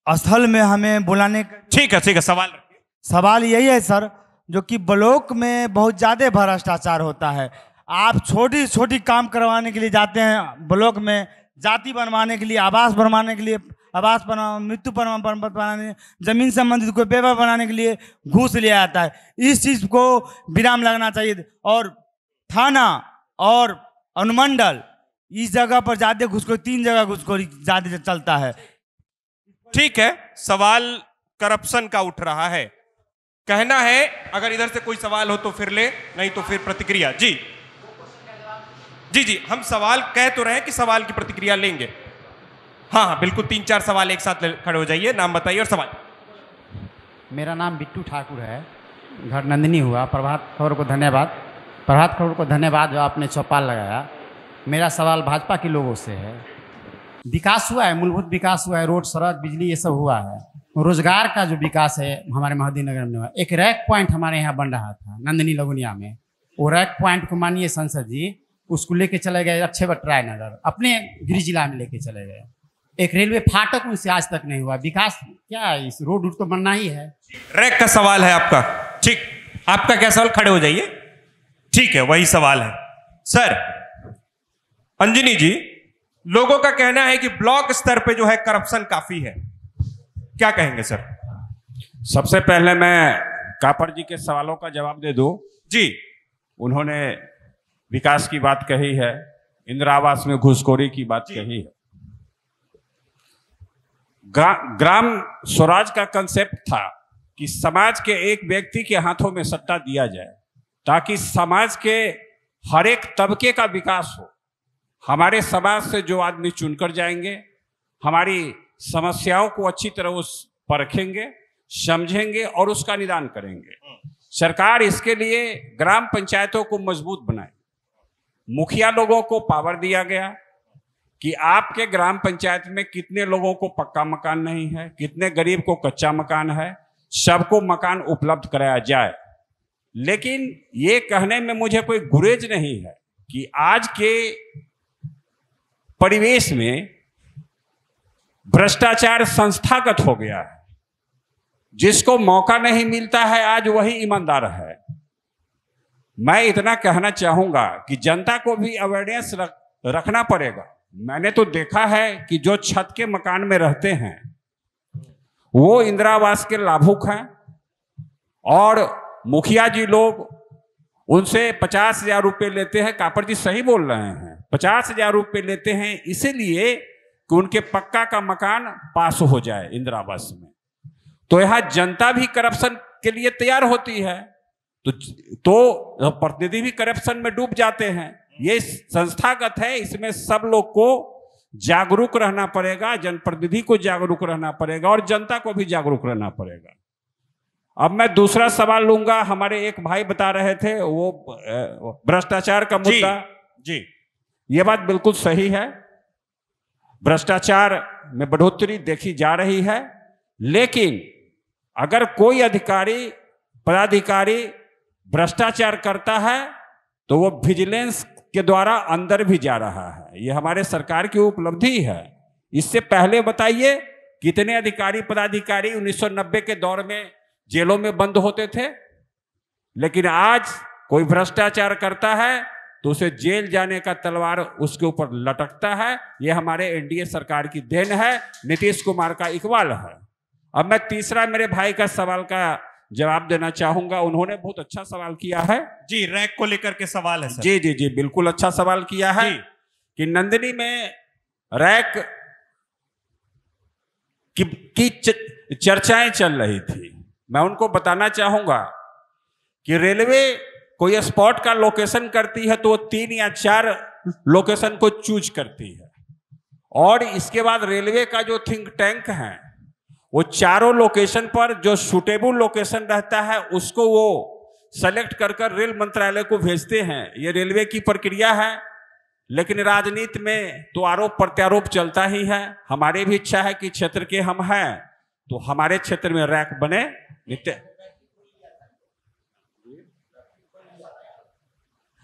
स्थल में हमें बुलाने का। ठीक है, ठीक है, सवाल रखिए। सवाल यही है सर, जो कि ब्लॉक में बहुत ज़्यादा भ्रष्टाचार होता है। आप छोटी छोटी काम करवाने के लिए जाते हैं ब्लॉक में, जाति बनवाने के लिए, आवास बनवाने के लिए आवास मृत्यु प्रमाण पत्र बनाने, जमीन संबंधित कोई पेपर बनाने के लिए घूस लिया जाता है। इस चीज को विराम लगना चाहिए। और थाना और अनुमंडल इस जगह पर ज्यादा घुसखोरी, 3 जगह घुसखोरी ज्यादा चलता है। ठीक है, सवाल करप्शन का उठ रहा है, कहना है। अगर इधर से कोई सवाल हो तो फिर ले, नहीं तो फिर प्रतिक्रिया। जी जी जी, हम सवाल कह तो रहे हैं कि सवाल की प्रतिक्रिया लेंगे। हाँ हाँ बिल्कुल, 3-4 सवाल एक साथ खड़े हो जाइए, नाम बताइए और सवाल। मेरा नाम बिट्टू ठाकुर है, घर नंदिनी हुआ। प्रभात खबर को धन्यवाद। प्रभात खबर को धन्यवाद जो आपने चौपाल लगाया। मेरा सवाल भाजपा के लोगों से है। विकास हुआ है, मूलभूत विकास हुआ है, रोड, सड़क, बिजली, ये सब हुआ है। रोजगार का जो विकास है हमारे मोहद्दी नगर में हुआ। एक रैक पॉइंट हमारे यहाँ बन रहा था नंदिनी लगुनिया में। वो रैक पॉइंट को माननीय सांसद जी उसको लेके चले गए अक्षय बट्टराय नगर, अपने गृह जिला में लेके चले गए। एक रेलवे फाटक उनसे आज तक नहीं हुआ। विकास क्या है, इस रोड तो बनना ही है। रैक का सवाल है आपका, ठीक। आपका क्या सवाल, खड़े हो जाइए। ठीक है, वही सवाल है सर। अंजनी जी, लोगों का कहना है कि ब्लॉक स्तर पे जो है करप्शन काफी है, क्या कहेंगे सर? सबसे पहले मैं कापर जी के सवालों का जवाब दे दूं। जी, उन्होंने विकास की बात कही है, इंदिरा आवास में घुसखोरी की बात कही है। ग्राम स्वराज का कंसेप्ट था कि समाज के एक व्यक्ति के हाथों में सत्ता दिया जाए ताकि समाज के हर एक तबके का विकास हो। हमारे समाज से जो आदमी चुनकर जाएंगे, हमारी समस्याओं को अच्छी तरह उस परखेंगे, समझेंगे और उसका निदान करेंगे। सरकार इसके लिए ग्राम पंचायतों को मजबूत बनाए। मुखिया लोगों को पावर दिया गया कि आपके ग्राम पंचायत में कितने लोगों को पक्का मकान नहीं है, कितने गरीब को कच्चा मकान है, सबको मकान उपलब्ध कराया जाए। लेकिन ये कहने में मुझे कोई गुरेज नहीं है कि आज के परिवेश में भ्रष्टाचार संस्थागत हो गया है। जिसको मौका नहीं मिलता है आज वही ईमानदार है। मैं इतना कहना चाहूंगा कि जनता को भी अवेयरनेस रखना पड़ेगा। मैंने तो देखा है कि जो छत के मकान में रहते हैं वो इंदिरा आवास के लाभुक हैं और मुखिया जी लोग उनसे 50,000 रुपये लेते हैं। कापर जी सही बोल रहे हैं, 50,000 रुपये लेते हैं इसीलिए कि उनके पक्का का मकान पास हो जाए इंदिरा आवास में। तो यहाँ जनता भी करप्शन के लिए तैयार होती है, तो प्रतिनिधि भी करप्शन में डूब जाते हैं। ये संस्थागत है, इसमें सब लोग को जागरूक रहना पड़ेगा, जनप्रतिनिधि को जागरूक रहना पड़ेगा और जनता को भी जागरूक रहना पड़ेगा। अब मैं दूसरा सवाल लूंगा। हमारे एक भाई बता रहे थे वो भ्रष्टाचार का मुद्दा। जी, ये बात बिल्कुल सही है, भ्रष्टाचार में बढ़ोतरी देखी जा रही है। लेकिन अगर कोई अधिकारी पदाधिकारी भ्रष्टाचार करता है तो वो विजिलेंस के द्वारा अंदर भी जा रहा है। ये हमारे सरकार की उपलब्धि है। इससे पहले बताइए कितने अधिकारी पदाधिकारी 1990 के दौर में जेलों में बंद होते थे, लेकिन आज कोई भ्रष्टाचार करता है तो उसे जेल जाने का तलवार उसके ऊपर लटकता है। ये हमारे एनडीए सरकार की देन है, नीतीश कुमार का इकबाल है। अब मैं तीसरा मेरे भाई का सवाल का जवाब देना चाहूंगा। उन्होंने बहुत अच्छा सवाल किया है। जी, रैक को लेकर के सवाल है सर। जी जी जी, बिल्कुल अच्छा सवाल किया है कि नंदिनी में रैक की चर्चाएं चल रही थी। मैं उनको बताना चाहूंगा कि रेलवे कोई स्पॉट का लोकेशन करती है तो वो 3 या 4 लोकेशन को चूज करती है और इसके बाद रेलवे का जो थिंक टैंक है वो चारों लोकेशन पर जो सूटेबल लोकेशन रहता है उसको वो सेलेक्ट कर कर रेल मंत्रालय को भेजते हैं। ये रेलवे की प्रक्रिया है, लेकिन राजनीति में तो आरोप प्रत्यारोप चलता ही है। हमारी भी इच्छा है कि क्षेत्र के हम हैं तो हमारे क्षेत्र में रैक बने। नित्य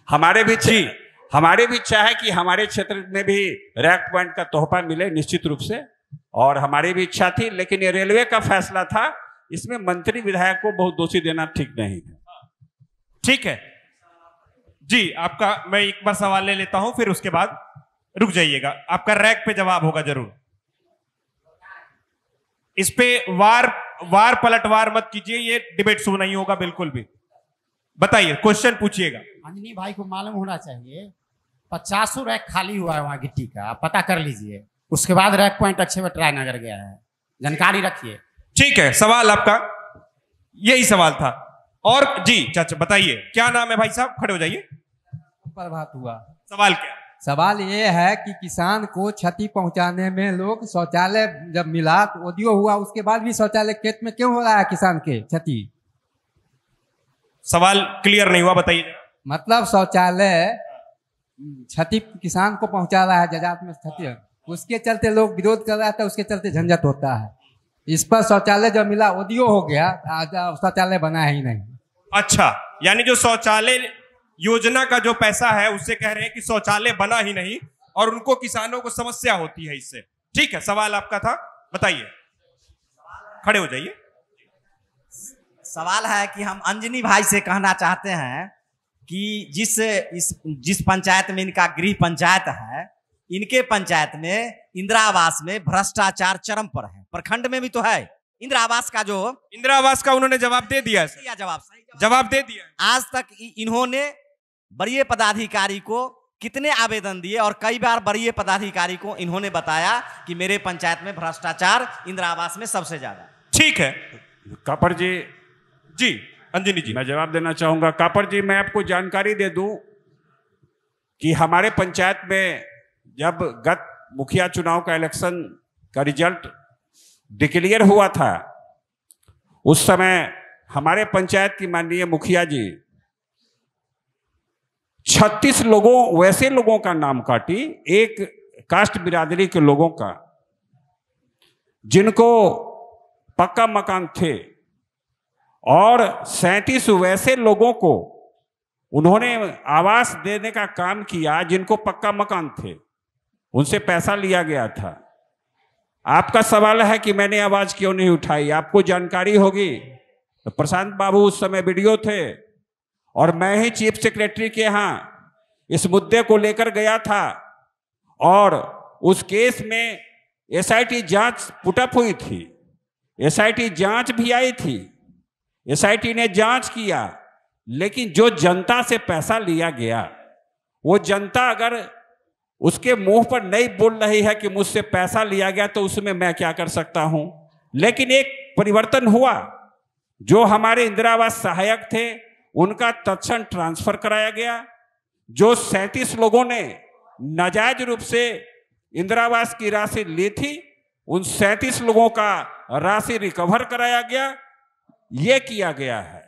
हमारे भी इच्छा है कि हमारे क्षेत्र में भी रैक पॉइंट का तोहफा मिले निश्चित रूप से, और हमारी भी इच्छा थी। लेकिन ये रेलवे का फैसला था, इसमें मंत्री विधायक को बहुत दोषी देना ठीक नहीं है। ठीक है जी, आपका मैं एक बार सवाल ले लेता हूं, फिर उसके बाद रुक जाइएगा। आपका रैक पे जवाब होगा जरूर। इस पे वार पलटवार मत कीजिए, ये डिबेट शो नहीं होगा बिल्कुल भी। बताइए, क्वेश्चन पूछिएगा। अंजनी भाई को मालूम होना चाहिए 50 रैक खाली हुआ है वहाँ गिट्टी का, आप पता कर लीजिए। उसके बाद रैक पॉइंट अच्छे में ट्राई नगर गया है, जानकारी रखिए। ठीक है, सवाल आपका यही सवाल था। और जी चाचा बताइए, क्या नाम है भाई साहब? खड़े हो जाइए। प्रभात हुआ। सवाल क्या? सवाल ये है कि किसान को क्षति पहुंचाने में लोग शौचालय जब मिला तो ओडियो हुआ, उसके बाद भी शौचालय खेत में क्यों हो रहा है किसान के क्षति? सवाल क्लियर नहीं हुआ, बताइए। मतलब शौचालय क्षति किसान को पहुंचा रहा है, जजात में क्षति, उसके चलते लोग विरोध कर रहा था, उसके चलते झंझट होता है। इस पर शौचालय जब मिला ओडियो हो गया, शौचालय बना ही नहीं। अच्छा, यानी जो शौचालय योजना का जो पैसा है उससे कह रहे हैं कि शौचालय बना ही नहीं और उनको किसानों को समस्या होती है इससे। ठीक है, सवाल आपका था, बताइए। खड़े हो जाइए। सवाल है कि हम अंजनी भाई से कहना चाहते हैं कि जिस पंचायत में इनका गृह पंचायत है, इनके पंचायत में इंदिरा आवास में भ्रष्टाचार चरम पर है। प्रखंड में भी तो है इंदिरा आवास का, जो इंदिरा आवास का उन्होंने जवाब दे दिया है। जवाब दे दिया। आज तक इन्होंने वरीय पदाधिकारी को कितने आवेदन दिए और कई बार वरीय पदाधिकारी को इन्होंने बताया कि मेरे पंचायत में भ्रष्टाचार इंदिरा आवास में सबसे ज्यादा। ठीक है, कापर जी। जी अंजनी जी, मैं जवाब देना चाहूंगा। कापर जी, मैं आपको जानकारी दे दूं कि हमारे पंचायत में जब गत मुखिया चुनाव का इलेक्शन का रिजल्ट डिक्लेयर हुआ था, उस समय हमारे पंचायत की माननीय मुखिया जी 36 लोगों, वैसे लोगों का नाम काटी, एक कास्ट बिरादरी के लोगों का, जिनको पक्का मकान थे, और 37 वैसे लोगों को उन्होंने आवास देने का काम किया जिनको पक्का मकान थे, उनसे पैसा लिया गया था। आपका सवाल है कि मैंने आवाज क्यों नहीं उठाई, आपको जानकारी होगी तो प्रशांत बाबू उस समय वीडियो थे और मैं ही चीफ सेक्रेटरी के यहाँ इस मुद्दे को लेकर गया था और उस केस में एसआईटी जांच पुटअप हुई थी, एसआईटी जांच भी आई थी, एसआईटी ने जांच किया, लेकिन जो जनता से पैसा लिया गया, वो जनता अगर उसके मुंह पर नहीं बोल रही है कि मुझसे पैसा लिया गया, तो उसमें मैं क्या कर सकता हूं। लेकिन एक परिवर्तन हुआ, जो हमारे इंदिरा आवास सहायक थे उनका तत्क्षण ट्रांसफर कराया गया। जो 37 लोगों ने नाजायज रूप से इंदिरा आवास की राशि ली थी, उन 37 लोगों का राशि रिकवर कराया गया, ये किया गया है।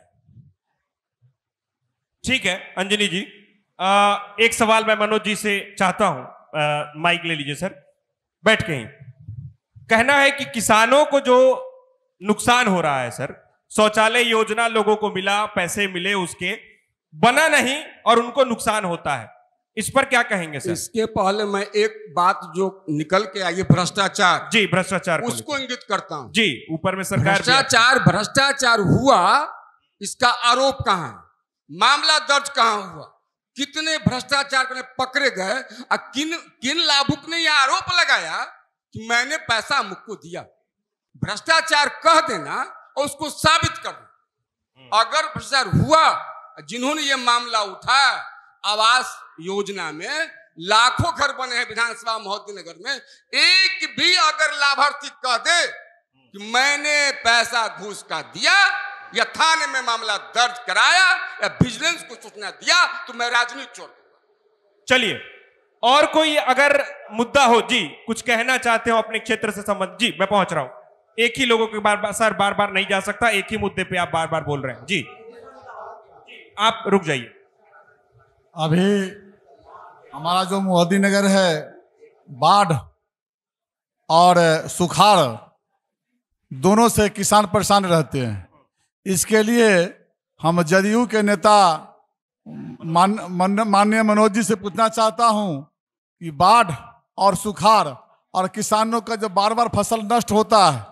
ठीक है अंजनी जी, एक सवाल मैं मनोज जी से चाहता हूं, माइक ले लीजिए सर, बैठ के ही। कहना है कि किसानों को जो नुकसान हो रहा है सर, शौचालय योजना लोगों को मिला, पैसे मिले, उसके बना नहीं और उनको नुकसान होता है, इस पर क्या कहेंगे सर? इसके पहले मैं एक बात जो निकल के आई, भ्रष्टाचार, जी भ्रष्टाचार, उसको इंगित करता हूं। जी, ऊपर में सरकार भ्रष्टाचार हुआ, इसका आरोप कहां है, मामला दर्ज कहां हुआ, कितने भ्रष्टाचार में पकड़े गए और किन लाभुक ने यह आरोप लगाया कि मैंने पैसा मुझको दिया। भ्रष्टाचार कह देना और उसको साबित कर देना। अगर भ्रष्टाचार हुआ, जिन्होंने ये मामला उठाया, आवास योजना में लाखों घर बने हैं विधानसभा मोहद्दीनगर में, एक भी अगर लाभार्थी कह दे कि मैंने पैसा घूस का दिया या थाने में मामला दर्ज कराया या विजिलेंस को सूचना दिया, तो मैं राजनीति छोड़ दूंगा। चलिए, और कोई अगर मुद्दा हो जी, कुछ कहना चाहते हो अपने क्षेत्र से संबंधित, जी मैं पहुंच रहा हूं। एक ही लोगों के बार बार नहीं जा सकता, एक ही मुद्दे पे आप बार बार बोल रहे हैं। जी आप रुक जाइए। अभी हमारा जो मोहद्दीनगर है, बाढ़ और सुखाड़ दोनों से किसान परेशान रहते हैं। इसके लिए हम जदयू के नेता माननीय मनोज जी से पूछना चाहता हूं कि बाढ़ और सुखाड़ और किसानों का जब बार बार फसल नष्ट होता है,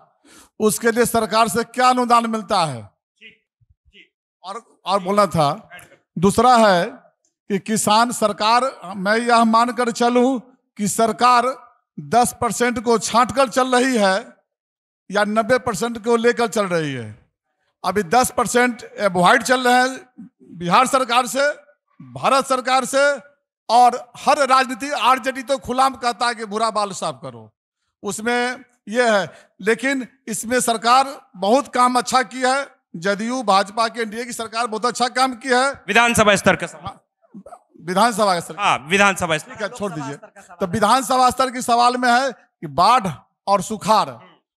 उसके लिए सरकार से क्या अनुदान मिलता है। और बोलना था, दूसरा है कि किसान सरकार, मैं यह मानकर चलूं कि सरकार 10% को छांटकर चल रही है, या 90% को लेकर चल रही है। अभी 10% एवॉइड चल रहे हैं बिहार सरकार से, भारत सरकार से, और हर राजनीति आरजेडी तो खुलाम कहता है कि बुरा बाल साफ करो, उसमें ये है। लेकिन इसमें सरकार बहुत काम अच्छा किया है, जदयू भाजपा के एनडीए की सरकार बहुत अच्छा काम किया है। विधानसभा स्तर का सवाल, विधानसभा स्तर, हाँ विधानसभा स्तर, ठीक है छोड़ दीजिए। तो विधानसभा स्तर के सवाल में है कि बाढ़ और सुखाड़,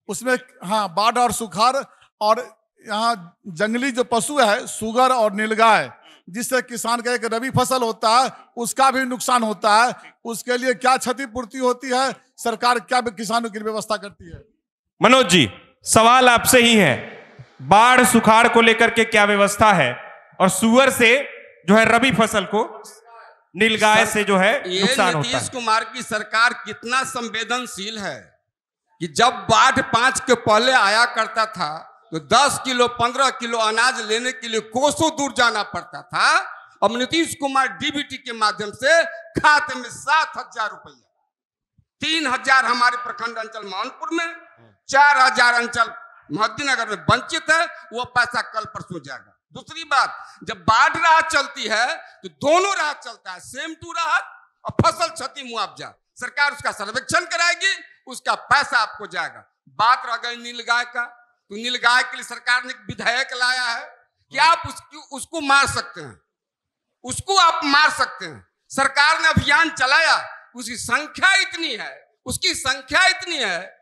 उसमें हाँ बाढ़ और सुखाड़, और यहाँ जंगली जो पशु है सुगर और नीलगाय, जिससे किसान का एक रबी फसल होता है उसका भी नुकसान होता है, उसके लिए क्या क्षतिपूर्ति होती है, सरकार क्या किसानों की व्यवस्था करती है? मनोज जी सवाल आपसे ही है, बाढ़ सुखाड़ को लेकर के क्या व्यवस्था है, और सुअर से जो है रबी फसल को, नीलगाय से जो है नुकसान होता है। नीतीश कुमार की सरकार कितना संवेदनशील है कि जब बाढ़ 5 के पहले आया करता था तो 10 किलो 15 किलो अनाज लेने के लिए कोसों दूर जाना पड़ता था। अब नीतीश कुमार डीबीटी के माध्यम से खाते में 7,000 रुपया, 3,000 हमारे प्रखंड अंचल मोहनपुर में, 4,000 अंचल मोहद्दीनगर में वंचित है, वो पैसा कल परसों जाएगा। दूसरी बात, जब बाढ़ राहत चलती है तो दोनों राहत चलता है, सेम टू राहत और फसल क्षति मुआवजा। सरकार उसका सर्वेक्षण कराएगी, उसका पैसा आपको जाएगा। बात रह गई नीलगाय का, तो नीलगाय के लिए सरकार ने एक विधेयक लाया है कि आप उसको मार सकते हैं, उसको आप मार सकते हैं। सरकार ने अभियान चलाया, उसकी संख्या इतनी है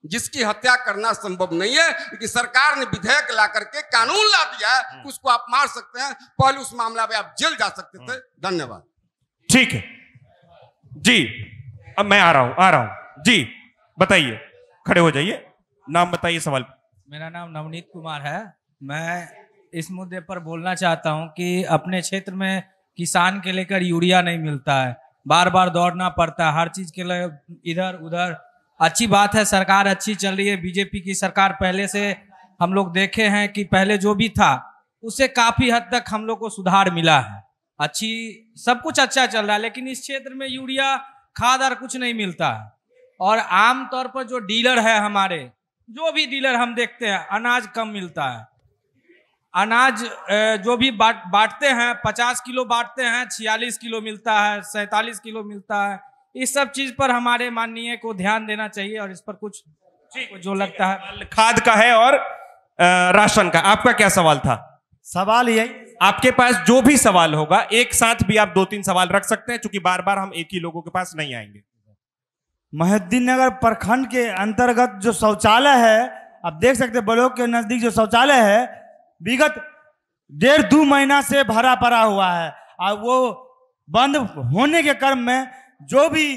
जिसकी हत्या करना संभव नहीं है, क्योंकि सरकार ने विधेयक ला करके कानून ला दिया है, उसको आप मार सकते हैं। पहले उस मामला में आप जेल जा सकते थे। धन्यवाद। ठीक है जी, अब मैं आ रहा हूं जी, बताइए, खड़े हो जाइए, नाम बताइए, सवाल। मेरा नाम नवनीत कुमार है। मैं इस मुद्दे पर बोलना चाहता हूं कि अपने क्षेत्र में किसान के लेकर यूरिया नहीं मिलता है, बार बार दौड़ना पड़ता है हर चीज के लिए, इधर उधर। अच्छी बात है, सरकार अच्छी चल रही है, बीजेपी की सरकार। पहले से हम लोग देखे हैं कि पहले जो भी था उससे काफी हद तक हम लोग को सुधार मिला है, अच्छी सब कुछ अच्छा चल रहा है। लेकिन इस क्षेत्र में यूरिया खाद और कुछ नहीं मिलता है, और आमतौर पर जो डीलर है हमारे, जो भी डीलर हम देखते हैं, अनाज कम मिलता है। अनाज जो भी बांटते हैं 50 किलो बांटते हैं, 46 किलो मिलता है, 47 किलो मिलता है। इस सब चीज पर हमारे माननीय को ध्यान देना चाहिए, और इस पर कुछ जो लगता है। खाद का है और राशन का। आपका क्या सवाल था? सवाल यही, आपके पास जो भी सवाल होगा एक साथ भी आप 2-3 सवाल रख सकते हैं, क्योंकि बार बार हम एक ही लोगों के पास नहीं आएंगे। मोहद्दीनगर प्रखंड के अंतर्गत जो शौचालय है, आप देख सकते हैं ब्लॉक के नजदीक जो शौचालय है, विगत 1.5-2 महीना से भरा पड़ा हुआ है, और वो बंद होने के क्रम में जो भी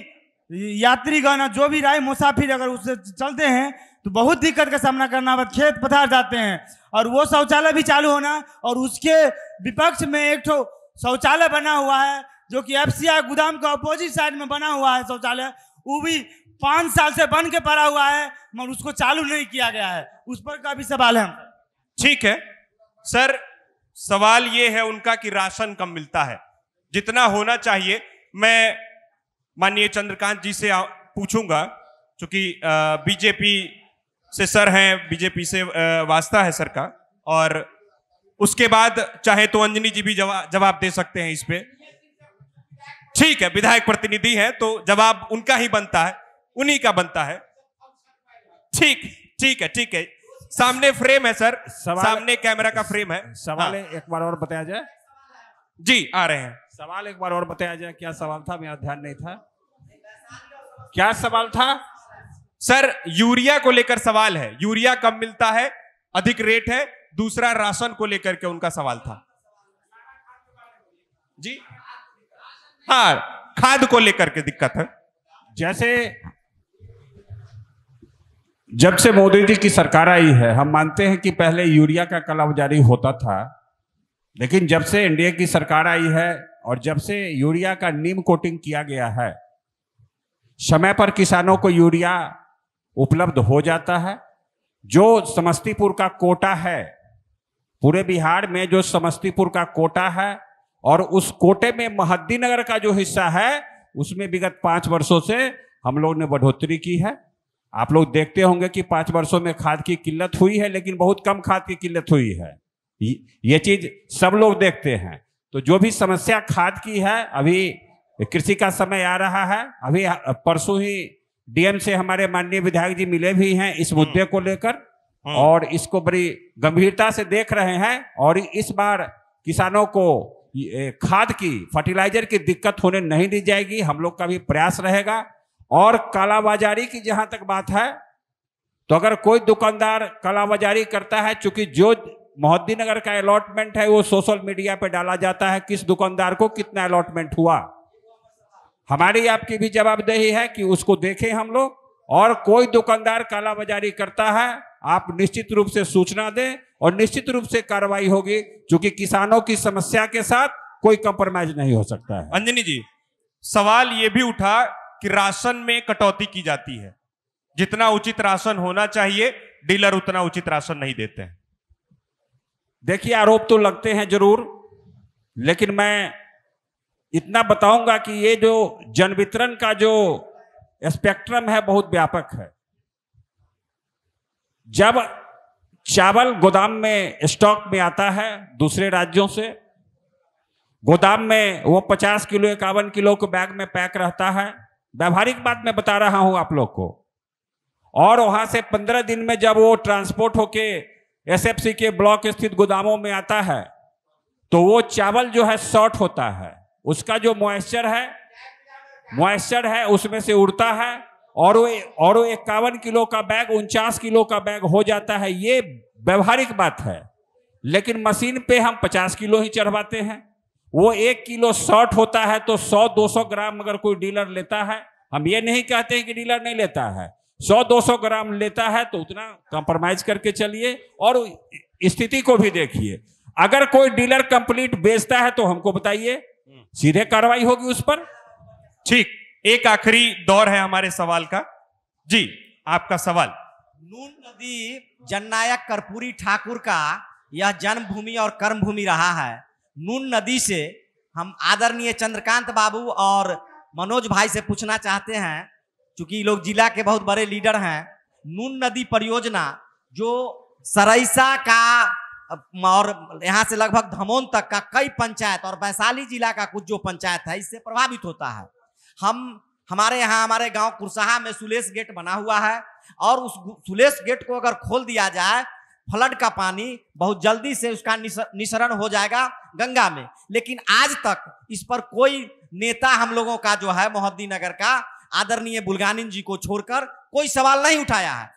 यात्रीगण, जो भी राय मुसाफिर अगर उससे चलते हैं तो बहुत दिक्कत का सामना करना पड़ता, खेत पथार जाते हैं। और वो शौचालय भी चालू होना, और उसके विपक्ष में एक ठो शौचालय बना हुआ है जो कि FCI गोदाम के अपोजिट साइड में बना हुआ है शौचालय, वो भी 5 साल से बन के पड़ा हुआ है, मगर उसको चालू नहीं किया गया है। उस पर का भी सवाल है। ठीक है सर, सवाल ये है उनका कि राशन कम मिलता है, जितना होना चाहिए। मैं माननीय चंद्रकांत जी से पूछूंगा, क्योंकि बीजेपी से सर हैं, बीजेपी से वास्ता है सर का, और उसके बाद चाहे तो अंजनी जी भी जवाब दे सकते हैं इस पे। ठीक है, विधायक प्रतिनिधि हैं तो जवाब उनका ही बनता है, उन्हीं का बनता है। ठीक है, सामने फ्रेम है सर, सामने कैमरा का फ्रेम है। सवाल एक बार और बताया जाए जी, आ रहे हैं। सवाल एक बार और बताया जाए, क्या सवाल था? मेरा ध्यान नहीं था। क्या सवाल था सर? यूरिया को लेकर सवाल है, यूरिया कम मिलता है, अधिक रेट है। दूसरा राशन को लेकर के उनका सवाल था जी। हाँ, खाद को लेकर के दिक्कत है। जैसे जब से मोदी जी की सरकार आई है, हम मानते हैं कि पहले यूरिया का कालाबाजारी होता था, लेकिन जब से एनडीए की सरकार आई है और जब से यूरिया का नीम कोटिंग किया गया है, समय पर किसानों को यूरिया उपलब्ध हो जाता है। जो समस्तीपुर का कोटा है, पूरे बिहार में जो समस्तीपुर का कोटा है, और उस कोटे में मोहद्दीनगर का जो हिस्सा है, उसमें विगत 5 वर्षों से हम लोग ने बढ़ोतरी की है। आप लोग देखते होंगे कि 5 वर्षों में खाद की किल्लत हुई है, लेकिन बहुत कम खाद की किल्लत हुई है। ये चीज सब लोग देखते हैं। तो जो भी समस्या खाद की है, अभी कृषि का समय आ रहा है। अभी परसों ही डीएम से हमारे माननीय विधायक जी मिले भी हैं इस मुद्दे को लेकर, और इसको बड़ी गंभीरता से देख रहे हैं। और इस बार किसानों को खाद की, फर्टिलाइजर की दिक्कत होने नहीं दी जाएगी। हम लोग का भी प्रयास रहेगा। और कालाबाजारी की जहां तक बात है, तो अगर कोई दुकानदार कालाबाजारी करता है, चूंकि जो मोहद्दीनगर का अलॉटमेंट है वो सोशल मीडिया पे डाला जाता है, किस दुकानदार को कितना अलॉटमेंट हुआ। हमारी आपकी भी जवाबदेही है कि उसको देखें हम लोग। और कोई दुकानदार कालाबाजारी करता है, आप निश्चित रूप से सूचना दें और निश्चित रूप से कार्रवाई होगी, क्योंकि किसानों की समस्या के साथ कोई कंप्रोमाइज नहीं हो सकता है। अंजनी जी, सवाल ये भी उठा कि राशन में कटौती की जाती है। जितना उचित राशन होना चाहिए, डीलर उतना उचित राशन नहीं देते हैं। देखिए, आरोप तो लगते हैं जरूर, लेकिन मैं इतना बताऊंगा कि ये जो जन वितरण का जो स्पेक्ट्रम है बहुत व्यापक है। जब चावल गोदाम में स्टॉक में आता है दूसरे राज्यों से, गोदाम में वो 50 किलो 51 किलो के बैग में पैक रहता है। व्यावहारिक बात मैं बता रहा हूं आप लोग को। और वहां से 15 दिन में जब वो ट्रांसपोर्ट होके एसएफसी के ब्लॉक स्थित गोदामों में आता है, तो वो चावल जो है शॉर्ट होता है। उसका जो मॉइस्चर है उसमें से उड़ता है, और वो 51 किलो का बैग 49 किलो का बैग हो जाता है। ये व्यवहारिक बात है। लेकिन मशीन पे हम 50 किलो ही चढ़वाते हैं। वो 1 किलो शॉर्ट होता है, तो 100-200 ग्राम अगर कोई डीलर लेता है, हम ये नहीं कहते हैं कि डीलर नहीं लेता है, 100-200 ग्राम लेता है तो उतना कंप्रोमाइज करके चलिए और स्थिति को भी देखिए। अगर कोई डीलर कंप्लीट बेचता है तो हमको बताइए, सीधे कार्रवाई होगी उस पर। ठीक, एक आखिरी दौर है हमारे सवाल का। जी, आपका सवाल। नून नदी जननायक कर्पूरी ठाकुर का यह जन्मभूमि और कर्मभूमि रहा है। नून नदी से हम आदरणीय चंद्रकांत बाबू और मनोज भाई से पूछना चाहते हैं, चूंकि लोग जिला के बहुत बड़े लीडर हैं। नून नदी परियोजना जो सरैसा का और यहाँ से लगभग धमोन तक का कई पंचायत और वैशाली जिला का कुछ जो पंचायत है, इससे प्रभावित होता है। हमारे यहाँ हमारे गांव कुरसाहा में सुलेश गेट बना हुआ है, और उस सुलेश गेट को अगर खोल दिया जाए, फ्लड का पानी बहुत जल्दी से उसका निसरण हो जाएगा गंगा में। लेकिन आज तक इस पर कोई नेता हम लोगों का जो है मोहद्दीनगर का आदरणीय बुल्गानिन जी को छोड़कर कोई सवाल नहीं उठाया है।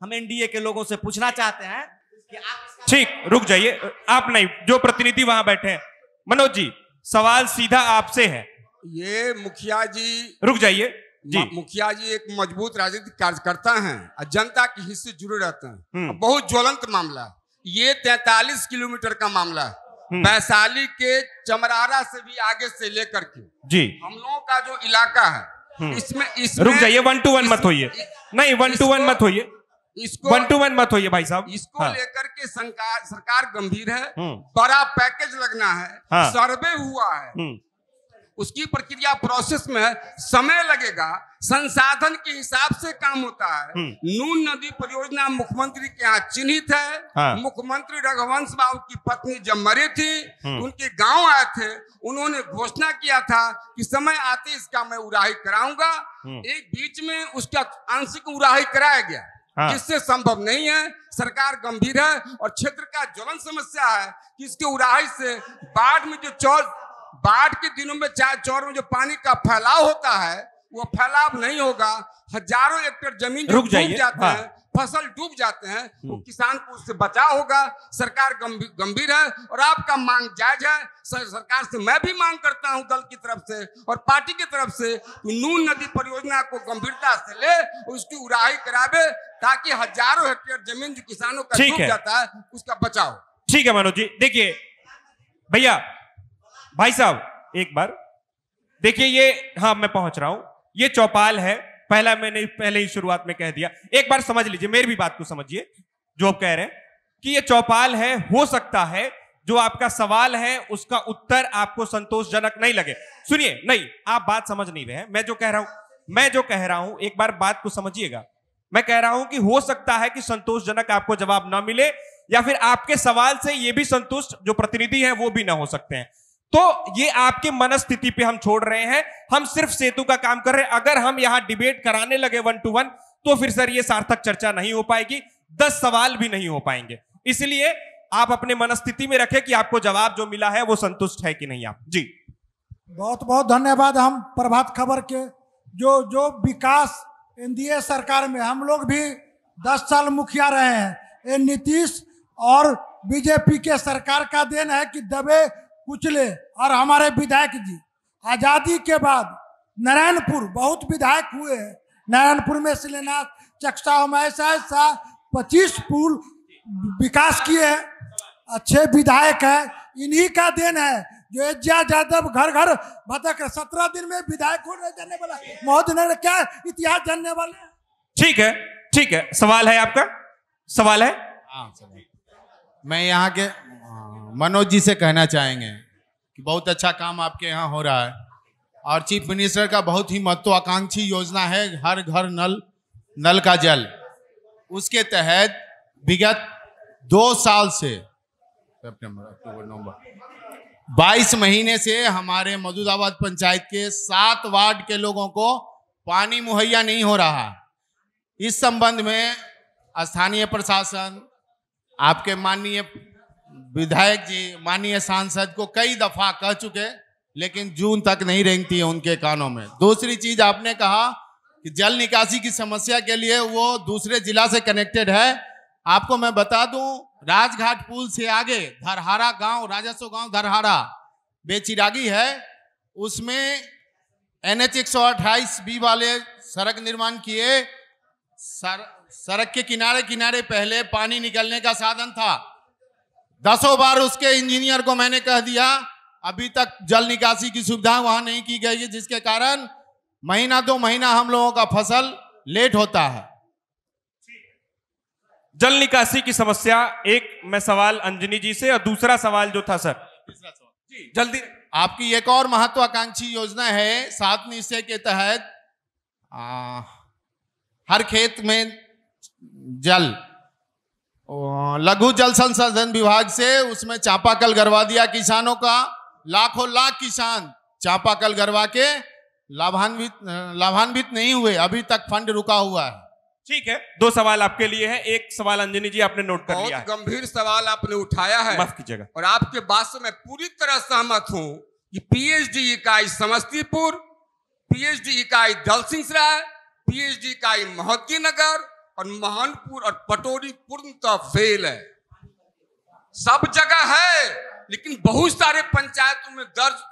हम एनडीए के लोगों से पूछना चाहते हैं कि आप। ठीक, रुक जाइए, आप नहीं, जो प्रतिनिधि वहां बैठे हैं। मनोज जी, सवाल सीधा आपसे है। ये मुखिया जी, रुक जाइए जी। मुखिया जी एक मजबूत राजनीतिक कार्यकर्ता हैं और जनता के हिस्से जुड़े रहते हैं। बहुत ज्वलंत मामला है ये। 43 किलोमीटर का मामला है, वैशाली के चमरारा से भी आगे से लेकर के जी हम लोगों का जो इलाका है, इसमें रुक जाइए, 1 to 1 मत होइए। नहीं, 1 to 1 मत होइए, इसको 1 to 1 मत होइए भाई साहब। इसको लेकर के सरकार गंभीर है। बड़ा पैकेज लगना है, सर्वे हुआ है, उसकी प्रक्रिया प्रोसेस में समय लगेगा, संसाधन के हिसाब से काम होता है। नून नदी परियोजना मुख्यमंत्री के यहाँ चिन्हित है। मुख्यमंत्री रघुवंश बाबू की पत्नी जब मरी थी, उनके गांव आए थे, उन्होंने घोषणा किया था कि समय आते इसका मैं उड़ाही कराऊंगा। एक बीच में उसका आंशिक उड़ाही कराया गया, जिससे संभव नहीं है। सरकार गंभीर है और क्षेत्र का ज्वलंत समस्या है कि इसके उड़ाही से बाढ़ के दिनों में चौर में जो पानी का फैलाव होता है वो फैलाव नहीं होगा। हजारों हेक्टेयर जमीन डूब जाते हैं, फसल डूब जाते हैं, वो किसान को उससे बचाव होगा। सरकार गंभीर है और आपका मांग जायज है। सरकार से मैं भी मांग करता हूं, दल की तरफ से और पार्टी की तरफ से, कि नून नदी परियोजना को गंभीरता से ले, उसकी उड़ाही करावे, ताकि हजारों हेक्टेयर जमीन जो किसानों का डूब जाता है उसका बचाव। ठीक है मनोज जी। देखिए भैया, भाई साहब एक बार देखिए, ये हाँ मैं पहुंच रहा हूं, ये चौपाल है। मैंने पहले ही शुरुआत में कह दिया, एक बार समझ लीजिए, मेरी भी बात को समझिए जो आप कह रहे हैं कि ये चौपाल है। हो सकता है जो आपका सवाल है उसका उत्तर आपको संतोषजनक नहीं लगे। सुनिए, नहीं, आप बात समझ नहीं रहे हैं। मैं जो कह रहा हूं, मैं जो कह रहा हूं, एक बार बात को समझिएगा। मैं कह रहा हूं कि हो सकता है कि संतोषजनक आपको जवाब ना मिले, या फिर आपके सवाल से ये भी संतुष्ट जो प्रतिनिधि हैं वो भी ना हो सकते हैं। तो ये आपके मनस्थिति पे हम छोड़ रहे हैं। हम सिर्फ सेतु का काम कर रहे हैं। अगर हम यहां डिबेट कराने लगे 1 to 1, तो फिर सर ये सार्थक चर्चा नहीं हो पाएगी, 10 सवाल भी नहीं हो पाएंगे। इसलिए आप अपने मनस्थिति में रखें कि आपको जवाब जो मिला है वो संतुष्ट है कि नहीं। आप जी बहुत बहुत धन्यवाद। हम प्रभात खबर के जो विकास एनडीए सरकार में हम लोग भी 10 साल मुखिया रहे हैं। ये नीतीश और बीजेपी के सरकार का देन है कि दबे कुचले। और हमारे विधायक जी आजादी के बाद नारायणपुर बहुत विधायक हुए हैं। नारायणपुर में शिलान्यास चक्सा में ऐसा 25 पुल विकास किए हैं। अच्छे विधायक है, इन्हीं का देन है जो एजाज यादव घर घर भटक 17 दिन में विधायक होने जाने वाला महोदय ने क्या इतिहास जानने वाले। ठीक है, ठीक है। सवाल है आपका? सवाल है? मैं यहाँ के मनोज जी से कहना चाहेंगे कि बहुत अच्छा काम आपके यहाँ हो रहा है और चीफ मिनिस्टर का बहुत ही महत्वाकांक्षी योजना है हर घर नल का जल। उसके तहत विगत 2 साल से सितंबर, अक्टूबर, नवंबर 22 महीने से हमारे मधुदाबाद पंचायत के 7 वार्ड के लोगों को पानी मुहैया नहीं हो रहा है। इस संबंध में स्थानीय प्रशासन, आपके माननीय विधायक जी, माननीय सांसद को कई दफा कह चुके, लेकिन जून तक नहीं रेंगती है उनके कानों में। दूसरी चीज आपने कहा कि जल निकासी की समस्या के लिए वो दूसरे जिला से कनेक्टेड है। आपको मैं बता दूं, राजघाट पुल से आगे धरहारा गांव, राजस्व गांव धरहारा बेचिरागी है, उसमें NH 128B वाले सड़क निर्माण किए। सड़क के किनारे किनारे पहले पानी निकलने का साधन था। 10 बार उसके इंजीनियर को मैंने कह दिया, अभी तक जल निकासी की सुविधा वहां नहीं की गई है, जिसके कारण महीना 2 महीना हम लोगों का फसल लेट होता है। जल निकासी की समस्या, एक मैं सवाल अंजनी जी से, और दूसरा सवाल जो था सर जी जल्दी। आपकी एक और महत्वाकांक्षी योजना है 7 निश्चय के तहत हर खेत में जल। लघु जल संसाधन विभाग से उसमें चापाकल गड़वा दिया किसानों का। लाखों लाख किसान चापाकल गड़वा के लाभान्वित नहीं हुए, अभी तक फंड रुका हुआ है। ठीक है, 2 सवाल आपके लिए है। एक सवाल अंजनी जी आपने नोट कर लिया है। बहुत गंभीर सवाल आपने उठाया है, माफ कीजिएगा, और आपके बात से मैं पूरी तरह सहमत हूं कि PhD इकाई समस्तीपुर, PhD इकाई दलसिंहसराय, PhD इकाई मोहद्दीनगर और महानपुर और पटोरी पूर्णतः फेल है। सब जगह है, लेकिन बहुत सारे पंचायतों में दर्ज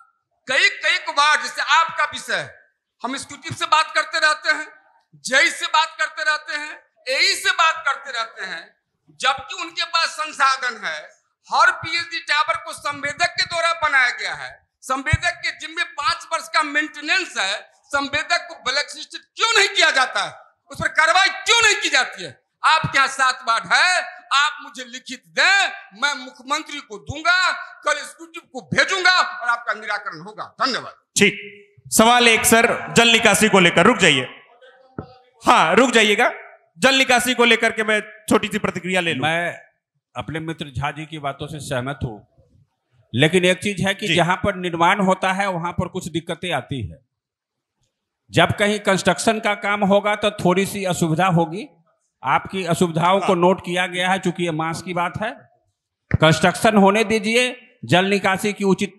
कई वार्ड, जैसे आपका विषय, हम एग्जीक्यूटिव से बात करते रहते हैं, जय से बात करते रहते हैं, एई से बात करते रहते हैं, जबकि उनके पास संसाधन है। हर PhD टावर को संवेदक के द्वारा बनाया गया है। संवेदक के जिम्मे 5 वर्ष का मेंटेनेंस है। संवेदक को ब्लैक लिस्टेड क्यों नहीं किया जाता है? उस पर कार्रवाई क्यों नहीं की जाती है? आपके यहाँ 7 वार्ड है, आप मुझे लिखित दें, मैं मुख्यमंत्री को दूंगा, कल एग्जीक्यूटिव को भेजूंगा और आपका निराकरण होगा। धन्यवाद। ठीक, सवाल 1 सर, जल निकासी को लेकर। रुक जाइए, हाँ रुक जाइएगा। जल निकासी को लेकर के मैं छोटी सी प्रतिक्रिया ले लूं। मैं अपने मित्र झा जी की बातों से सहमत हूं, लेकिन एक चीज है कि जहां पर निर्माण होता है वहां पर कुछ दिक्कतें आती है। जब कहीं कंस्ट्रक्शन का काम होगा तो थोड़ी सी असुविधा होगी। आपकी असुविधाओं को नोट किया गया है, चूंकि ये मास की बात है। कंस्ट्रक्शन होने दीजिए, जल निकासी की उचित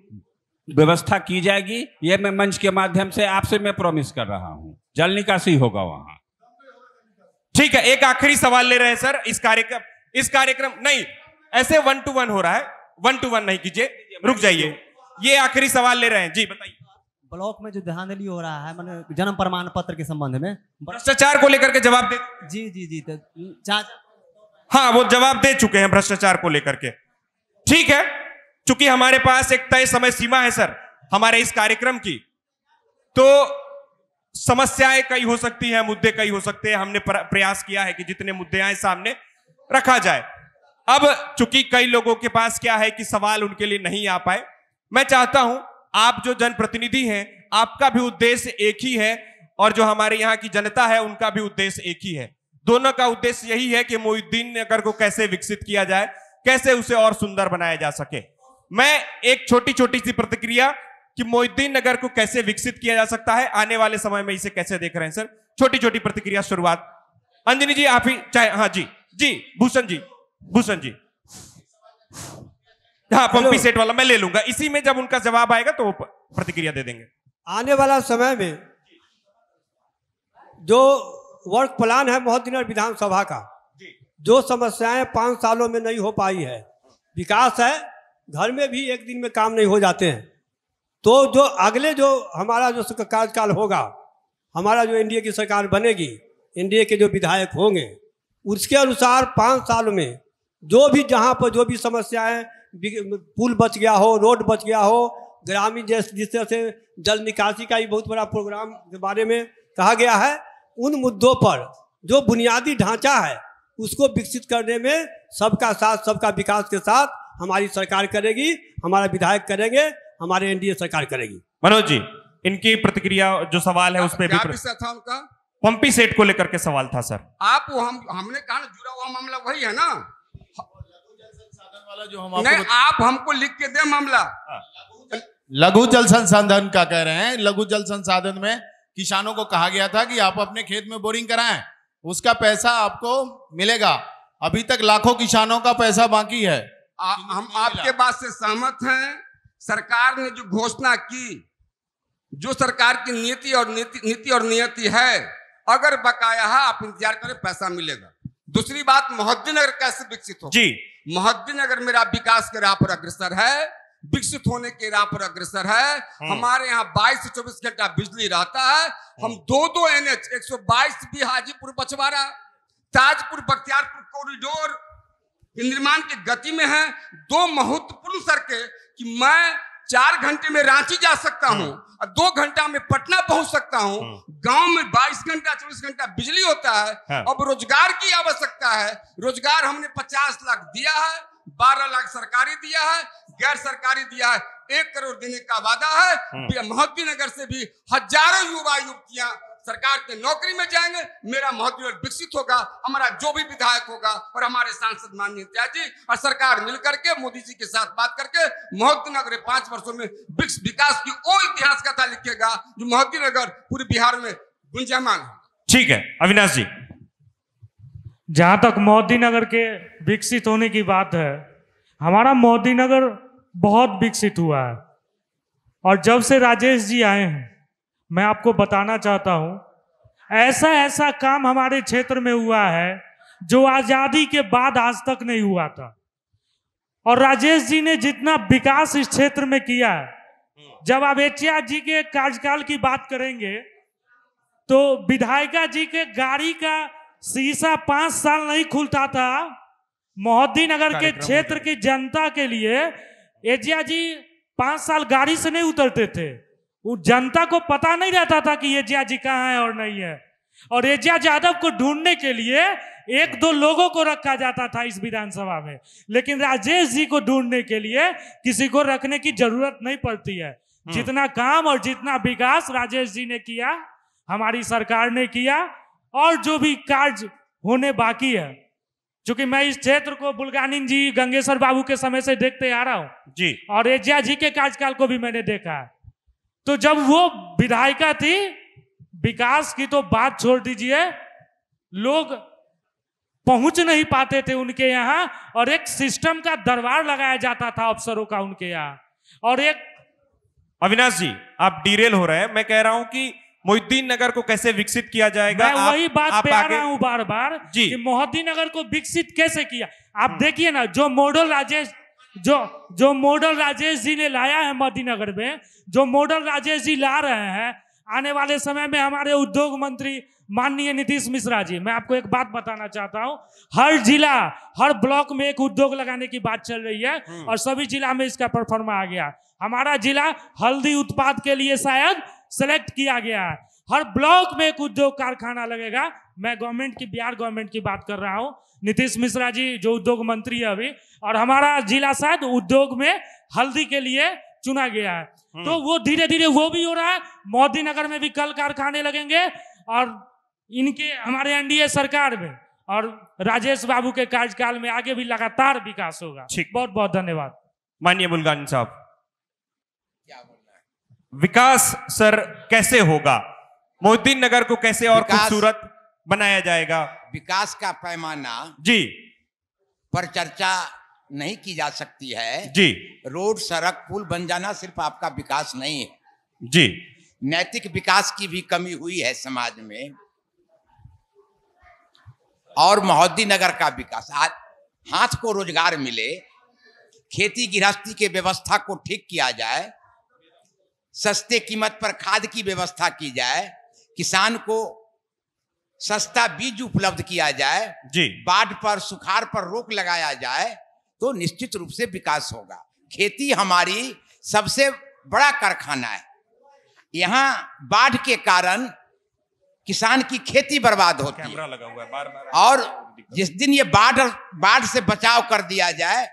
व्यवस्था की जाएगी। ये मैं मंच के माध्यम से आपसे मैं प्रॉमिस कर रहा हूं, जल निकासी होगा वहां। ठीक है, एक आखिरी सवाल ले रहे हैं सर। इस कार्यक्रम नहीं, ऐसे 1 to 1 हो रहा है, 1 to 1 नहीं कीजिए, रुक जाइए। ये आखिरी सवाल ले रहे हैं जी, बताइए। ब्लॉक में जो धांधली हो रहा है, माने जन्म प्रमाण पत्र के संबंध में, भ्रष्टाचार को लेकर के जवाब दे। जी हाँ, वो जवाब दे चुके हैं भ्रष्टाचार को लेकर के। ठीक है, चूंकि हमारे पास एक तय समय सीमा है सर हमारे इस कार्यक्रम की, तो समस्याएं कई हो सकती हैं, मुद्दे कई हो सकते हैं। हमने प्रयास किया है कि जितने मुद्दे आए सामने रखा जाए। अब चूंकि कई लोगों के पास क्या है कि सवाल उनके लिए नहीं आ पाए, मैं चाहता हूं आप जो जनप्रतिनिधि हैं, आपका भी उद्देश्य एक ही है और जो हमारे यहाँ की जनता है उनका भी उद्देश्य एक ही है। दोनों का उद्देश्य यही है कि मोहिउद्दीन नगर को कैसे विकसित किया जाए, कैसे उसे और सुंदर बनाया जा सके। मैं एक छोटी छोटी सी प्रतिक्रिया कि मोहिउद्दीन नगर को कैसे विकसित किया जा सकता है, आने वाले समय में इसे कैसे देख रहे हैं सर, छोटी छोटी प्रतिक्रिया शुरुआत। अंजनी जी आप ही चाहे, हाँ जी जी भूषण जी हाँ पंपी सेट वाला मैं ले लूंगा, इसी में जब उनका जवाब आएगा तो प्रतिक्रिया दे देंगे। आने वाला समय में जो वर्क प्लान है मोहद्दीनगर विधानसभा का, जो समस्याएं 5 सालों में नहीं हो पाई है, विकास है, घर में भी एक दिन में काम नहीं हो जाते हैं, तो जो अगले जो हमारा जो कार्यकाल होगा, हमारा जो एनडीए की सरकार बनेगी, एनडीए के जो विधायक होंगे, उसके अनुसार 5 साल में जो भी जहाँ पर जो भी समस्याएं, पुल बच गया हो, रोड बच गया हो, ग्रामीण जिस तरह से जल निकासी का भी बहुत बड़ा प्रोग्राम के बारे में कहा गया है, उन मुद्दों पर जो बुनियादी ढांचा है उसको विकसित करने में सबका साथ सबका विकास के साथ हमारी सरकार करेगी, हमारा विधायक करेंगे, हमारे एनडीए सरकार करेगी। मनोज जी इनकी प्रतिक्रिया जो सवाल है उसमें क्या विषय था उनका? पंपी सेट को लेकर के सवाल था सर। आप हमने कहा ना जुड़ा हुआ मामला वही है ना, जो हम नहीं आप हमको लिख के दे मामला। लघु जल संसाधन का कह रहे हैं। लघु जल संसाधन में किसानों को कहा गया था कि आप अपने खेत में बोरिंग कराएं, उसका पैसा आपको मिलेगा। अभी तक लाखों किसानों का पैसा बाकी है। हम आपके बात से सहमत हैं। सरकार ने जो घोषणा की, जो सरकार की नीति और नियति है, अगर बकाया है आप इंतजार करें, पैसा मिलेगा। दूसरी बात, मोहद्दीनगर कैसे विकसित हो जी? मोहद्दीनगर मेरा विकास के राह पर अग्रसर है, विकसित होने के राह पर अग्रसर है। हमारे यहाँ 22 से 24 घंटा बिजली रहता है। हम 2 NH 122 भी हाजीपुर बछवाड़ा, ताजपुर बख्तियारपुर कॉरिडोर के निर्माण की गति में है। 2 महत्वपूर्ण सड़कें कि मैं 4 घंटे में रांची जा सकता हूँ और 2 घंटा में पटना पहुंच सकता हूँ। गांव में 22 घंटा 24 घंटा बिजली होता है। अब रोजगार की आवश्यकता है। रोजगार हमने 50 लाख दिया है, 12 लाख सरकारी दिया है, गैर सरकारी दिया है, 1 करोड़ देने का वादा है। मोहद्दीनगर से भी हजारों युवा युवतियां सरकार के नौकरी में जाएंगे। मेरा मोहद्दीनगर विकसित होगा, हमारा जो भी विधायक होगा और हमारे सांसद माननीय इम्तियाज जी और सरकार मिलकर के मोदी जी के साथ बात करके मोहद्दीनगर 5 वर्षों में विकास की वो इतिहास कथा लिखेगा जो मोहद्दीनगर पूरे बिहार में गुंजायमान है। ठीक है अविनाश जी। जहां तक मोहद्दीनगर के विकसित होने की बात है, हमारा मोहद्दीनगर बहुत विकसित हुआ है। और जब से राजेश जी आए हैं, मैं आपको बताना चाहता हूं, ऐसा काम हमारे क्षेत्र में हुआ है जो आजादी के बाद आज तक नहीं हुआ था। और राजेश जी ने जितना विकास इस क्षेत्र में किया है, जब आप एचिया जी के कार्यकाल की बात करेंगे तो विधायिका जी के गाड़ी का शीशा 5 साल नहीं खुलता था। मोहद्दीनगर के क्षेत्र की जनता के लिए एजिया जी 5 साल गाड़ी से नहीं उतरते थे। वो जनता को पता नहीं रहता था कि एजिया जी कहाँ है और नहीं है। और एजिया यादव को ढूंढने के लिए 1-2 लोगों को रखा जाता था इस विधानसभा में, लेकिन राजेश जी को ढूंढने के लिए किसी को रखने की जरूरत नहीं पड़ती है। जितना काम और जितना विकास राजेश जी ने किया, हमारी सरकार ने किया, और जो भी कार्य होने बाकी है, क्योंकि मैं इस क्षेत्र को बुल्गानिन जी, गंगेश्वर बाबू के समय से देखते आ रहा हूं जी, और एजिया जी के कार्यकाल को भी मैंने देखा है। तो जब वो विधायिका थी, विकास की तो बात छोड़ दीजिए, लोग पहुंच नहीं पाते थे उनके यहाँ, और एक सिस्टम का दरबार लगाया जाता था अफसरों का उनके यहाँ। और एक अविनाश जी आप डिरेल हो रहे हैं। मैं कह रहा हूं कि मोहिउद्दीन नगर को कैसे विकसित किया जाएगा। मैं वही बात पे आ रहा हूं बार बार जी, कि मोहद्दीनगर को विकसित कैसे किया। आप देखिए ना, जो मॉडल राजेश जी ने लाया है मोहद्दीनगर में, जो मॉडल राजेश जी ला रहे हैं, आने वाले समय में हमारे उद्योग मंत्री माननीय नीतीश मिश्रा जी, मैं आपको एक बात बताना चाहता हूं, हर जिला, हर ब्लॉक में एक उद्योग लगाने की बात चल रही है, और सभी जिला में इसका परफॉर्मा आ गया। हमारा जिला हल्दी उत्पाद के लिए शायद सेलेक्ट किया गया है। हर ब्लॉक में एक उद्योग कारखाना लगेगा। मैं गवर्नमेंट की, बिहार गवर्नमेंट की बात कर रहा हूं, नीतीश मिश्रा जी जो उद्योग मंत्री है अभी, और हमारा जिला शायद उद्योग में हल्दी के लिए चुना गया है। तो वो धीरे धीरे वो भी हो रहा है। मोदी नगर में भी कल कारखाने लगेंगे और इनके हमारे एनडीए सरकार में और राजेश बाबू के कार्यकाल में आगे भी लगातार विकास होगा। बहुत बहुत धन्यवाद। माननीय बुल्गानी साहब, विकास सर कैसे होगा? मोहद्दीन नगर को कैसे और खूबसूरत बनाया जाएगा? विकास का पैमाना जी पर चर्चा नहीं की जा सकती है जी। रोड, सड़क, पुल बन जाना सिर्फ आपका विकास नहीं है जी। नैतिक विकास की भी कमी हुई है समाज में। और मोहद्दीन नगर का विकास, आज हाथ को रोजगार मिले, खेती गृहस्थी के व्यवस्था को ठीक किया जाए, सस्ते कीमत पर खाद की व्यवस्था की जाए, किसान को सस्ता बीज उपलब्ध किया जाए जी, बाढ़ पर, सुखाड़ पर रोक लगाया जाए, तो निश्चित रूप से विकास होगा। खेती हमारी सबसे बड़ा कारखाना है। यहाँ बाढ़ के कारण किसान की खेती बर्बाद होती है। लगा हुआ है बार बार। और जिस दिन ये बाढ़ से बचाव कर दिया जाए,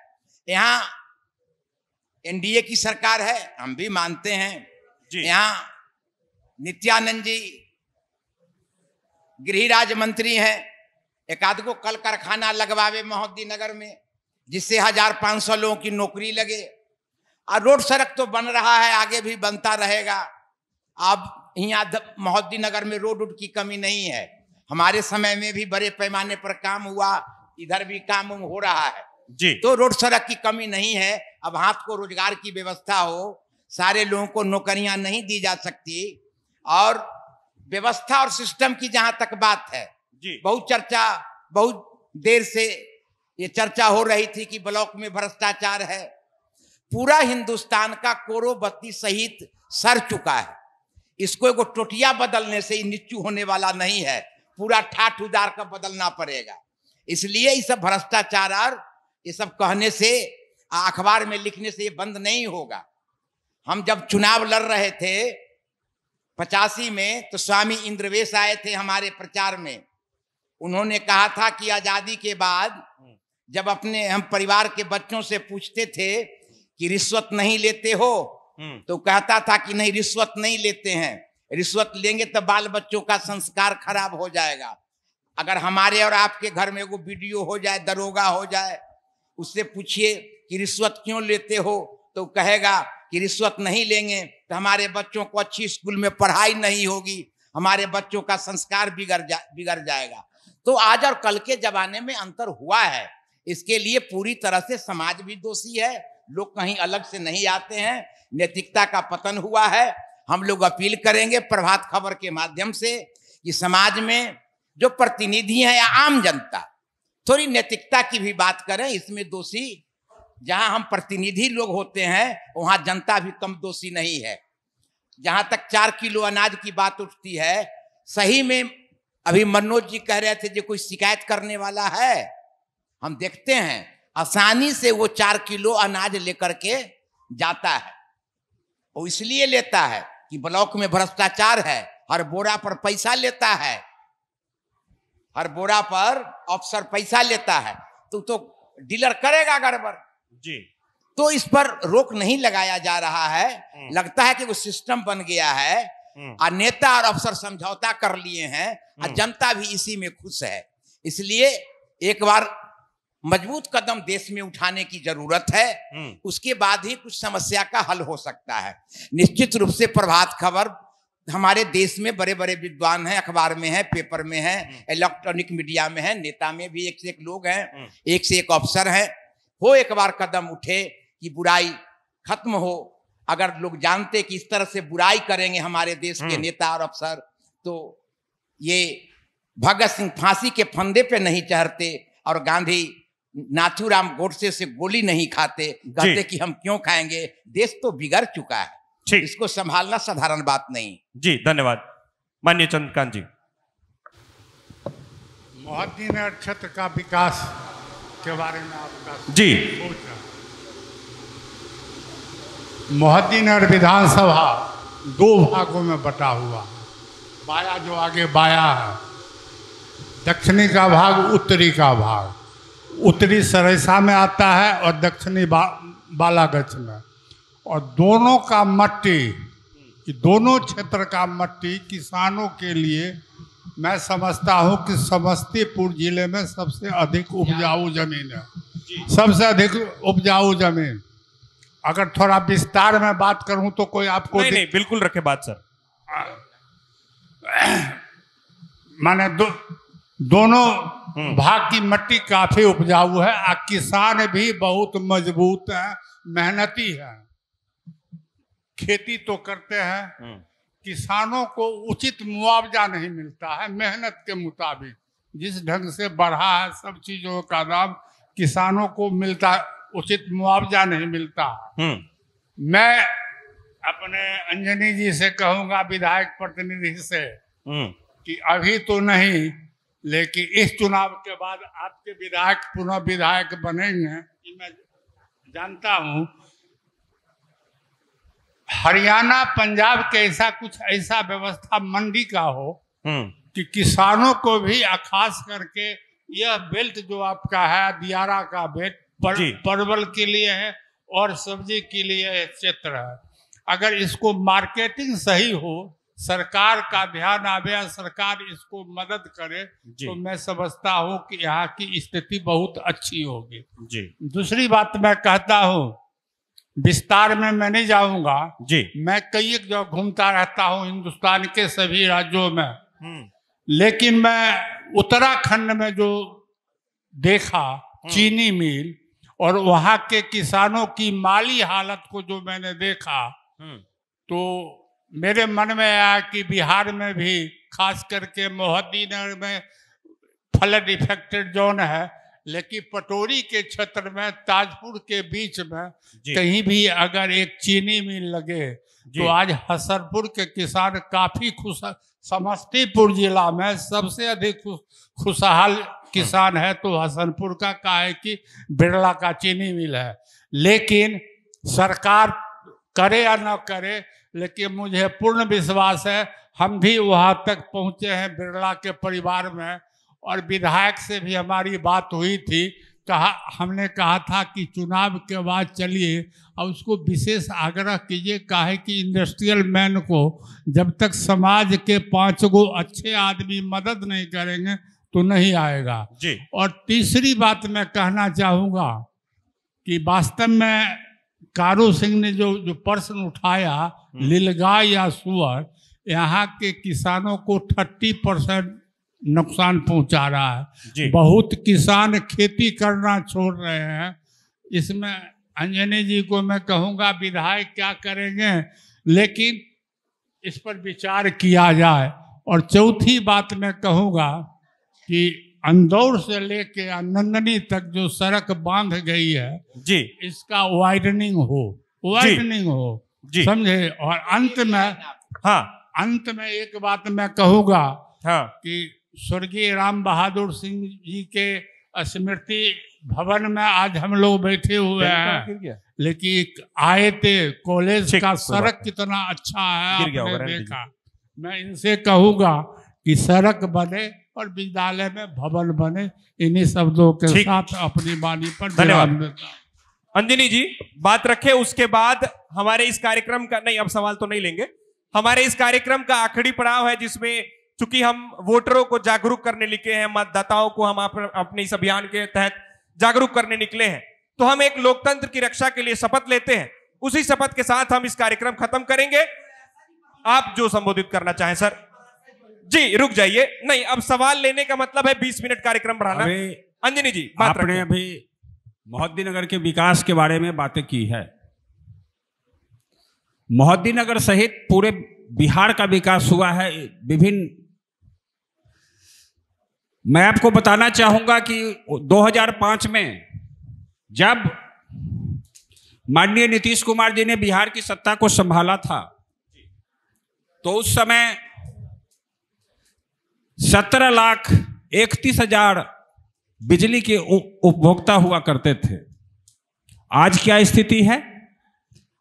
यहाँ एनडीए की सरकार है, हम भी मानते हैं। यहाँ नित्यानंद जी गृह राज्य मंत्री हैं, एक आध को कल कारखाना लगवावे मोहद्दीन नगर में, जिससे 1500 लोगों की नौकरी लगे। और रोड सड़क तो बन रहा है, आगे भी बनता रहेगा। अब यहाँ मोहद्दीन नगर में रोड की कमी नहीं है। हमारे समय में भी बड़े पैमाने पर काम हुआ, इधर भी काम हो रहा है जी। तो रोड सड़क की कमी नहीं है। अब हाथ को रोजगार की व्यवस्था हो, सारे लोगों को नौकरियां नहीं दी जा सकती। और व्यवस्था और सिस्टम की जहां तक बात है जी, बहुत देर से ये चर्चा हो रही थी कि ब्लॉक में भ्रष्टाचार है। पूरा हिंदुस्तान का कोरो बत्ती सहित सर चुका है। इसको एगो टोटिया बदलने से निच्चू होने वाला नहीं है, पूरा ठाठ उदार का बदलना पड़ेगा। इसलिए ये सब भ्रष्टाचार और ये सब कहने से, अखबार में लिखने से ये बंद नहीं होगा। हम जब चुनाव लड़ रहे थे 85 में, तो स्वामी इंद्रवेश आए थे हमारे प्रचार में। उन्होंने कहा था कि आजादी के बाद जब हम परिवार के बच्चों से पूछते थे कि रिश्वत नहीं लेते हो, तो कहता था कि नहीं, रिश्वत नहीं लेते हैं। रिश्वत लेंगे तो बाल बच्चों का संस्कार खराब हो जाएगा। अगर हमारे और आपके घर में वो वीडियो हो जाए, दरोगा हो जाए, उससे पूछिए कि रिश्वत क्यों लेते हो, तो कहेगा कि रिश्वत नहीं लेंगे तो हमारे बच्चों को अच्छी स्कूल में पढ़ाई नहीं होगी, हमारे बच्चों का संस्कार बिगड़ जाएगा। तो आज और कल के जमाने में अंतर हुआ है। इसके लिए पूरी तरह से समाज भी दोषी है, लोग कहीं अलग से नहीं आते हैं। नैतिकता का पतन हुआ है। हम लोग अपील करेंगे प्रभात खबर के माध्यम से कि समाज में जो प्रतिनिधि हैं या आम जनता, थोड़ी नैतिकता की भी बात करें। इसमें दोषी जहां हम प्रतिनिधि लोग होते हैं, वहां जनता भी कम दोषी नहीं है। जहां तक 4 किलो अनाज की बात उठती है, सही में अभी मनोज जी कह रहे थे जो कोई शिकायत करने वाला है, हम देखते हैं आसानी से वो 4 किलो अनाज लेकर के जाता है। वो इसलिए लेता है कि ब्लॉक में भ्रष्टाचार है, हर बोरा पर पैसा लेता है, हर बोरा पर अफसर पैसा लेता है, तो डीलर करेगा गड़बड़ जी। तो इस पर रोक नहीं लगाया जा रहा है। लगता है कि वो सिस्टम बन गया है और नेता और अफसर समझौता कर लिए हैं और जनता भी इसी में खुश है। इसलिए एक बार मजबूत कदम देश में उठाने की जरूरत है, उसके बाद ही कुछ समस्या का हल हो सकता है। निश्चित रूप से प्रभात खबर हमारे देश में बड़े बड़े विद्वान हैं, अखबार में है, पेपर में है, इलेक्ट्रॉनिक मीडिया में है, नेता में भी एक से एक लोग हैं, एक से एक अफसर हैं। हो एक बार कदम उठे कि बुराई खत्म हो। अगर लोग जानते कि इस तरह से बुराई करेंगे हमारे देश के नेता और अफसर, तो ये भगत सिंह फांसी के फंदे पे नहीं चढ़ते और गांधी नाथूराम गोडसे से गोली नहीं खाते, कहते कि हम क्यों खाएंगे। देश तो बिगड़ चुका है, इसको संभालना साधारण बात नहीं। जी धन्यवाद। माननीय चंद्रकांत जी, मोहद्दीन क्षेत्र का विकास के बारे में आपका जी सोच है। मोहद्दीन विधानसभा 2 भागों में बटा हुआ है। बाया जो आगे बाया है, दक्षिणी का भाग, उत्तरी का भाग। उत्तरी सरेसा में आता है और दक्षिणी बालागंज में। और दोनों का मट्टी, दोनों क्षेत्र का मट्टी किसानों के लिए मैं समझता हूं कि समस्तीपुर जिले में सबसे अधिक उपजाऊ जमीन है, सबसे अधिक उपजाऊ जमीन। अगर थोड़ा विस्तार में बात करूं तो कोई आपको नहीं, बिल्कुल रखे बात सर। माने दोनों भाग की मिट्टी काफी उपजाऊ है और किसान भी बहुत मजबूत है, मेहनती है, खेती तो करते हैं। किसानों को उचित मुआवजा नहीं मिलता है मेहनत के मुताबिक। जिस ढंग से बढ़ा है सब चीजों का दाम, किसानों को मिलता उचित मुआवजा नहीं मिलता। मैं अपने अंजनी जी से कहूंगा, विधायक प्रतिनिधि से, कि अभी तो नहीं, लेकिन इस चुनाव के बाद आपके विधायक पुनः विधायक बनेंगे, कि मैं जानता हूं। हरियाणा पंजाब के ऐसा व्यवस्था मंडी का हो कि किसानों को भी, खास करके यह बेल्ट जो आपका है दियारा का बेल्ट, परवल के लिए है और सब्जी के लिए क्षेत्र है। अगर इसको मार्केटिंग सही हो, सरकार का ध्यान आवे, सरकार इसको मदद करे, तो मैं समझता हूं कि यहाँ की स्थिति बहुत अच्छी होगी। दूसरी बात मैं कहता हूं, विस्तार में मैं नहीं जाऊंगा जी, मैं कई एक जगह घूमता रहता हूं हिंदुस्तान के सभी राज्यों में, लेकिन मैं उत्तराखंड में जो देखा चीनी मिल और वहां के किसानों की माली हालत को जो मैंने देखा, तो मेरे मन में आया कि बिहार में भी, खास करके मोहद्दीनगर में फ्लड इफेक्टेड जोन है, लेकिन पटोरी के क्षेत्र में, ताजपुर के बीच में कहीं भी अगर एक चीनी मिल लगे तो आज हसनपुर के किसान काफी खुश। समस्तीपुर जिला में सबसे अधिक खुशहाल किसान है तो हसनपुर का है कि बिरला का चीनी मिल है। लेकिन सरकार करे या न करे, लेकिन मुझे पूर्ण विश्वास है, हम भी वहां तक पहुंचे हैं बिरला के परिवार में, और विधायक से भी हमारी बात हुई थी। हमने कहा था कि चुनाव के बाद चलिए और उसको विशेष आग्रह कीजिए, काहे कि इंडस्ट्रियल मैन को जब तक समाज के 5 गो अच्छे आदमी मदद नहीं करेंगे तो नहीं आएगा जी। और तीसरी बात मैं कहना चाहूँगा कि वास्तव में कारू सिंह ने जो प्रश्न उठाया, नीलगाय या सुअर, यहाँ के किसानों को 30% नुकसान पहुंचा रहा है। बहुत किसान खेती करना छोड़ रहे हैं। इसमें अंजनी जी को मैं कहूँगा, विधायक क्या करेंगे, लेकिन इस पर विचार किया जाए। और चौथी बात मैं कहूँगा कि अंदौर से लेके नंदनी तक जो सड़क बांध गई है जी, इसका वाइडनिंग हो, समझे। और अंत में एक बात मैं कहूँगा कि स्वर्गीय राम बहादुर सिंह जी के स्मृति भवन में आज हम लोग बैठे हुए हैं, लेकिन आए थे, कॉलेज का सड़क कितना अच्छा है आपने देखा। मैं इनसे कहूँगा कि सड़क बने और विद्यालय में भवन बने। इन्हीं शब्दों के साथ अपनी वाणी पर ध्यान देता हूं। अंजनी जी बात रखे, उसके बाद हमारे इस कार्यक्रम का, नहीं अब सवाल तो नहीं लेंगे, हमारे इस कार्यक्रम का आखिरी पड़ाव है, जिसमें चूंकि हम वोटरों को जागरूक करने निकले हैं, मतदाताओं को हम अपने इस अभियान के तहत जागरूक करने निकले हैं, तो हम एक लोकतंत्र की रक्षा के लिए शपथ लेते हैं। उसी शपथ के साथ हम इस कार्यक्रम खत्म करेंगे। आप जो संबोधित करना चाहें सर। जी रुक जाइए, नहीं अब सवाल लेने का मतलब है 20 मिनट कार्यक्रम बढ़ाना। अंजनी जी बात आपने अभी मोहद्दीनगर के विकास के बारे में बातें की है। मोहद्दीनगर सहित पूरे बिहार का विकास हुआ है विभिन्न। मैं आपको बताना चाहूंगा कि 2005 में जब माननीय नीतीश कुमार जी ने बिहार की सत्ता को संभाला था, तो उस समय 17,31,000 बिजली के उपभोक्ता हुआ करते थे। आज क्या स्थिति है?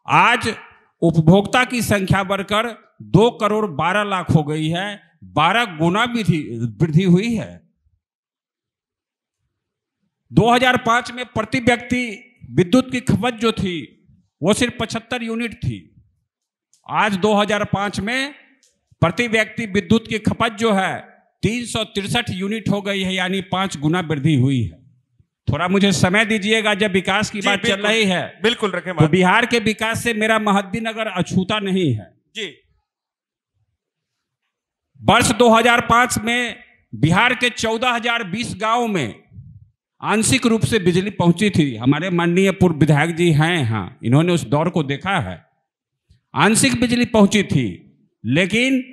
आज उपभोक्ता की संख्या बढ़कर 2,12,00,000 हो गई है। 12 गुना वृद्धि हुई है। 2005 में प्रति व्यक्ति विद्युत की खपत जो थी वो सिर्फ 75 यूनिट थी। आज 2005 में प्रति व्यक्ति विद्युत की खपत जो है 363 यूनिट हो गई है, यानी 5 गुना वृद्धि हुई है। थोड़ा मुझे समय दीजिएगा, जब विकास की बात चल रही है बिल्कुल रखें तो बिहार के विकास से मेरा मोहद्दीनगर अछूता नहीं है जी। वर्ष 2005 में बिहार के 14,020 गांव में आंशिक रूप से बिजली पहुंची थी। हमारे माननीय पूर्व विधायक जी हैं यहाँ, इन्होंने उस दौर को देखा है। आंशिक बिजली पहुंची थी, लेकिन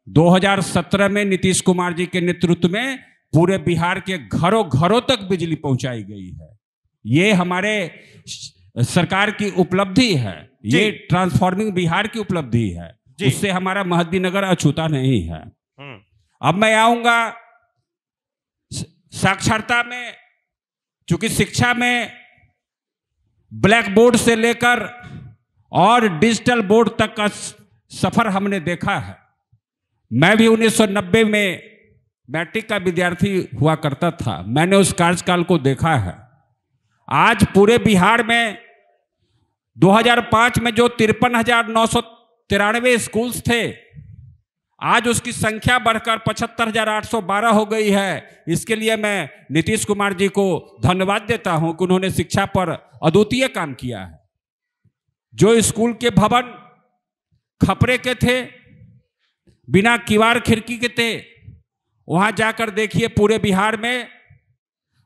2017 में नीतीश कुमार जी के नेतृत्व में पूरे बिहार के घरों घरों तक बिजली पहुंचाई गई है। ये हमारे सरकार की उपलब्धि है, ये ट्रांसफॉर्मिंग बिहार की उपलब्धि है। उससे हमारा मोहद्दीनगर अछूता नहीं है। अब मैं आऊंगा साक्षरता में। चूंकि शिक्षा में ब्लैक बोर्ड से लेकर और डिजिटल बोर्ड तक का सफर हमने देखा है। मैं भी 1990 में मैट्रिक का विद्यार्थी हुआ करता था, मैंने उस कार्यकाल को देखा है। आज पूरे बिहार में 2005 में जो 53,993 स्कूल्स थे, आज उसकी संख्या बढ़कर 75,812 हो गई है। इसके लिए मैं नीतीश कुमार जी को धन्यवाद देता हूं कि उन्होंने शिक्षा पर अद्वितीय काम किया है। जो स्कूल के भवन खपरे के थे, बिना किवाड़ खिड़की के थे, वहां जाकर देखिए पूरे बिहार में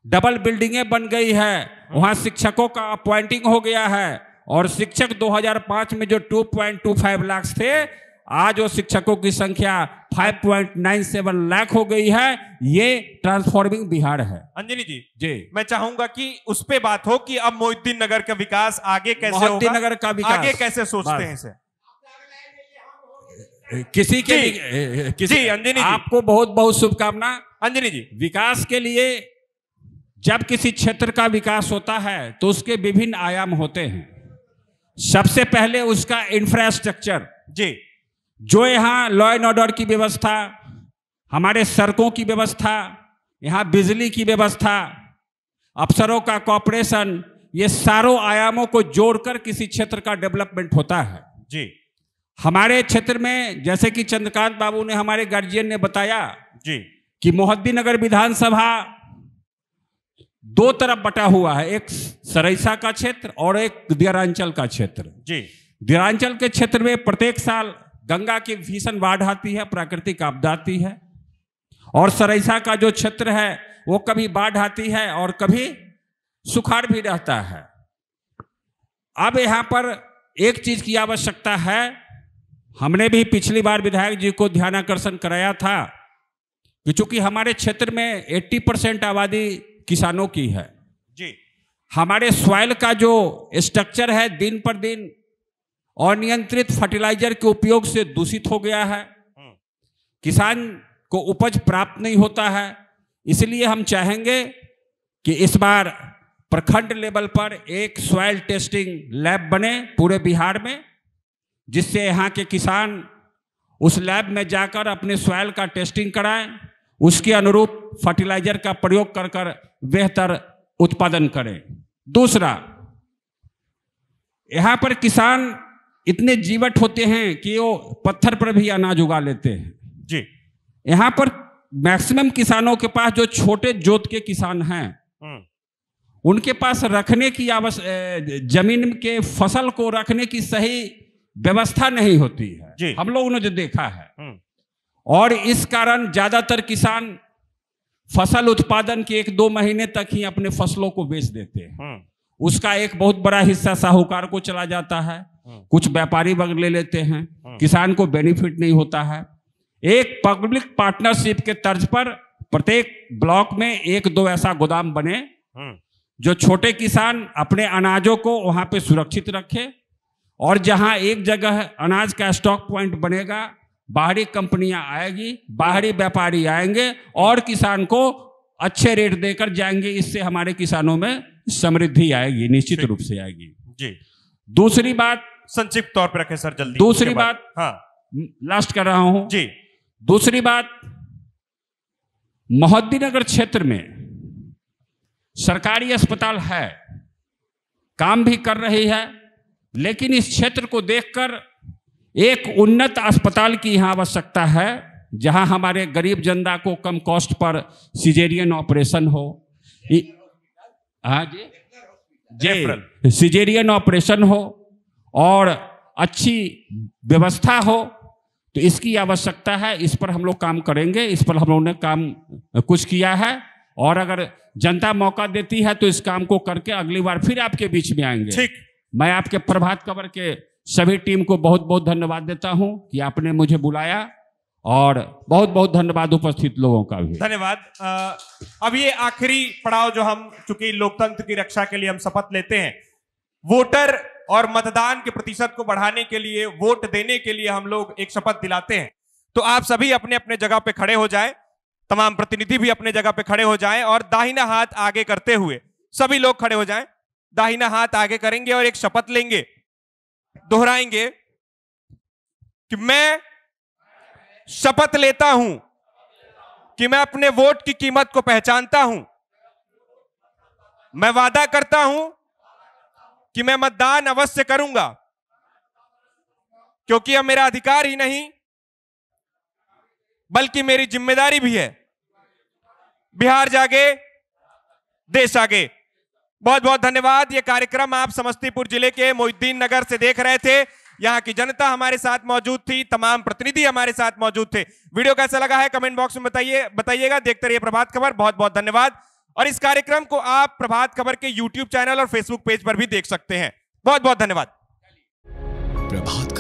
डबल बिल्डिंगें बन गई है। वहां शिक्षकों का अपॉइंटिंग हो गया है और शिक्षक 2005 में जो 2.25 लाख थे, आज वो शिक्षकों की संख्या 5.97 लाख हो गई है। ये ट्रांसफॉर्मिंग बिहार है। अंजनी जी, जी मैं चाहूंगा कि उस पे बात हो कि अब मोहिउद्दीननगर का विकास आगे कैसे होगा, मोहिउद्दीननगर का विकास आगे कैसे सोचते हैं इसे? किसी के किसी अंजनी जी, आपको बहुत बहुत शुभकामना। अंजनी जी, विकास के लिए जब किसी क्षेत्र का विकास होता है तो उसके विभिन्न आयाम होते हैं। सबसे पहले उसका इंफ्रास्ट्रक्चर, जी, जो यहाँ लॉ एंड ऑर्डर की व्यवस्था, हमारे सड़कों की व्यवस्था, यहाँ बिजली की व्यवस्था, अफसरों का कॉपरेशन, ये सारों आयामों को जोड़कर किसी क्षेत्र का डेवलपमेंट होता है। जी, हमारे क्षेत्र में जैसे कि चंद्रकांत बाबू ने, हमारे गार्जियन ने बताया जी कि मोहद्दीनगर विधानसभा 2 तरफ बटा हुआ है, एक सरैसा का क्षेत्र और एक दियारांचल का क्षेत्र। जी, दियारांचल के क्षेत्र में प्रत्येक साल गंगा की भीषण बाढ़ आती है, प्राकृतिक आपदा आती है, और सरैसा का जो क्षेत्र है वो कभी बाढ़ आती है और कभी सुखाड़ भी रहता है। अब यहाँ पर एक चीज की आवश्यकता है, हमने भी पिछली बार विधायक जी को ध्यानाकर्षण कराया था कि चूंकि हमारे क्षेत्र में 80% आबादी किसानों की है, जी, हमारे सॉइल का जो स्ट्रक्चर है दिन पर दिन अनियंत्रित फर्टिलाइजर के उपयोग से दूषित हो गया है। किसान को उपज प्राप्त नहीं होता है। इसलिए हम चाहेंगे कि इस बार प्रखंड लेवल पर एक सॉइल टेस्टिंग लैब बने पूरे बिहार में, जिससे यहाँ के किसान उस लैब में जाकर अपने सॉइल का टेस्टिंग कराएं, उसके अनुरूप फर्टिलाइजर का प्रयोग कर कर बेहतर उत्पादन करें। दूसरा, यहाँ पर किसान इतने जीवट होते हैं कि वो पत्थर पर भी अनाज उगा लेते हैं। जी, यहाँ पर मैक्सिमम किसानों के पास जो छोटे जोत के किसान हैं, उनके पास रखने की जमीन के फसल को रखने की सही व्यवस्था नहीं होती है। हम लोगों ने जो देखा है, और इस कारण ज्यादातर किसान फसल उत्पादन के 1-2 महीने तक ही अपने फसलों को बेच देते हैं। उसका एक बहुत बड़ा हिस्सा साहूकार को चला जाता है, कुछ व्यापारी वर्ग ले लेते हैं, किसान को बेनिफिट नहीं होता है। एक पब्लिक पार्टनरशिप के तर्ज पर प्रत्येक ब्लॉक में 1-2 ऐसा गोदाम बने, जो छोटे किसान अपने अनाजों को वहां पे सुरक्षित रखे, और जहां एक जगह अनाज का स्टॉक पॉइंट बनेगा, बाहरी कंपनियां आएगी, बाहरी व्यापारी आएंगे और किसान को अच्छे रेट देकर जाएंगे। इससे हमारे किसानों में समृद्धि आएगी, निश्चित रूप से आएगी। जी, दूसरी बात, संक्षिप्त तौर पर रखें सर, जल्दी। दूसरी बात, हाँ, लास्ट कर रहा हूं जी। दूसरी बात, मोहद्दीनगर क्षेत्र में सरकारी अस्पताल है, काम भी कर रही है, लेकिन इस क्षेत्र को देखकर एक उन्नत अस्पताल की यहाँ आवश्यकता है, जहाँ हमारे गरीब जनता को कम कॉस्ट पर सिजेरियन ऑपरेशन हो। हाँ जी, सिजेरियन ऑपरेशन हो और अच्छी व्यवस्था हो, तो इसकी आवश्यकता है। इस पर हम लोग काम करेंगे, इस पर हम लोगों ने काम कुछ किया है, और अगर जनता मौका देती है तो इस काम को करके अगली बार फिर आपके बीच में आएंगे। ठीक, मैं आपके प्रभात खबर के सभी टीम को बहुत बहुत धन्यवाद देता हूं कि आपने मुझे बुलाया, और बहुत बहुत धन्यवाद उपस्थित लोगों का भी धन्यवाद। अब ये आखिरी पड़ाव जो हम, चूंकि लोकतंत्र की रक्षा के लिए हम शपथ लेते हैं, वोटर और मतदान के प्रतिशत को बढ़ाने के लिए, वोट देने के लिए हम लोग एक शपथ दिलाते हैं। तो आप सभी अपने अपने जगह पे खड़े हो जाएं, तमाम प्रतिनिधि भी अपने जगह पे खड़े हो जाएं, और दाहिना हाथ आगे करते हुए सभी लोग खड़े हो जाएं। दाहिना हाथ आगे करेंगे और एक शपथ लेंगे, दोहराएंगे कि मैं शपथ लेता हूं कि मैं अपने वोट की कीमत को पहचानता हूं। मैं वादा करता हूं कि मैं मतदान अवश्य करूंगा, क्योंकि अब मेरा अधिकार ही नहीं बल्कि मेरी जिम्मेदारी भी है। बिहार जागे, देश आगे। बहुत बहुत धन्यवाद। यह कार्यक्रम आप समस्तीपुर जिले के मोहिउद्दीन नगर से देख रहे थे। यहाँ की जनता हमारे साथ मौजूद थी, तमाम प्रतिनिधि हमारे साथ मौजूद थे। वीडियो कैसा लगा है कमेंट बॉक्स में बताइएगा। देखते रहिए प्रभात खबर। बहुत बहुत धन्यवाद। और इस कार्यक्रम को आप प्रभात खबर के YouTube चैनल और Facebook पेज पर भी देख सकते हैं। बहुत बहुत धन्यवाद। प्रभात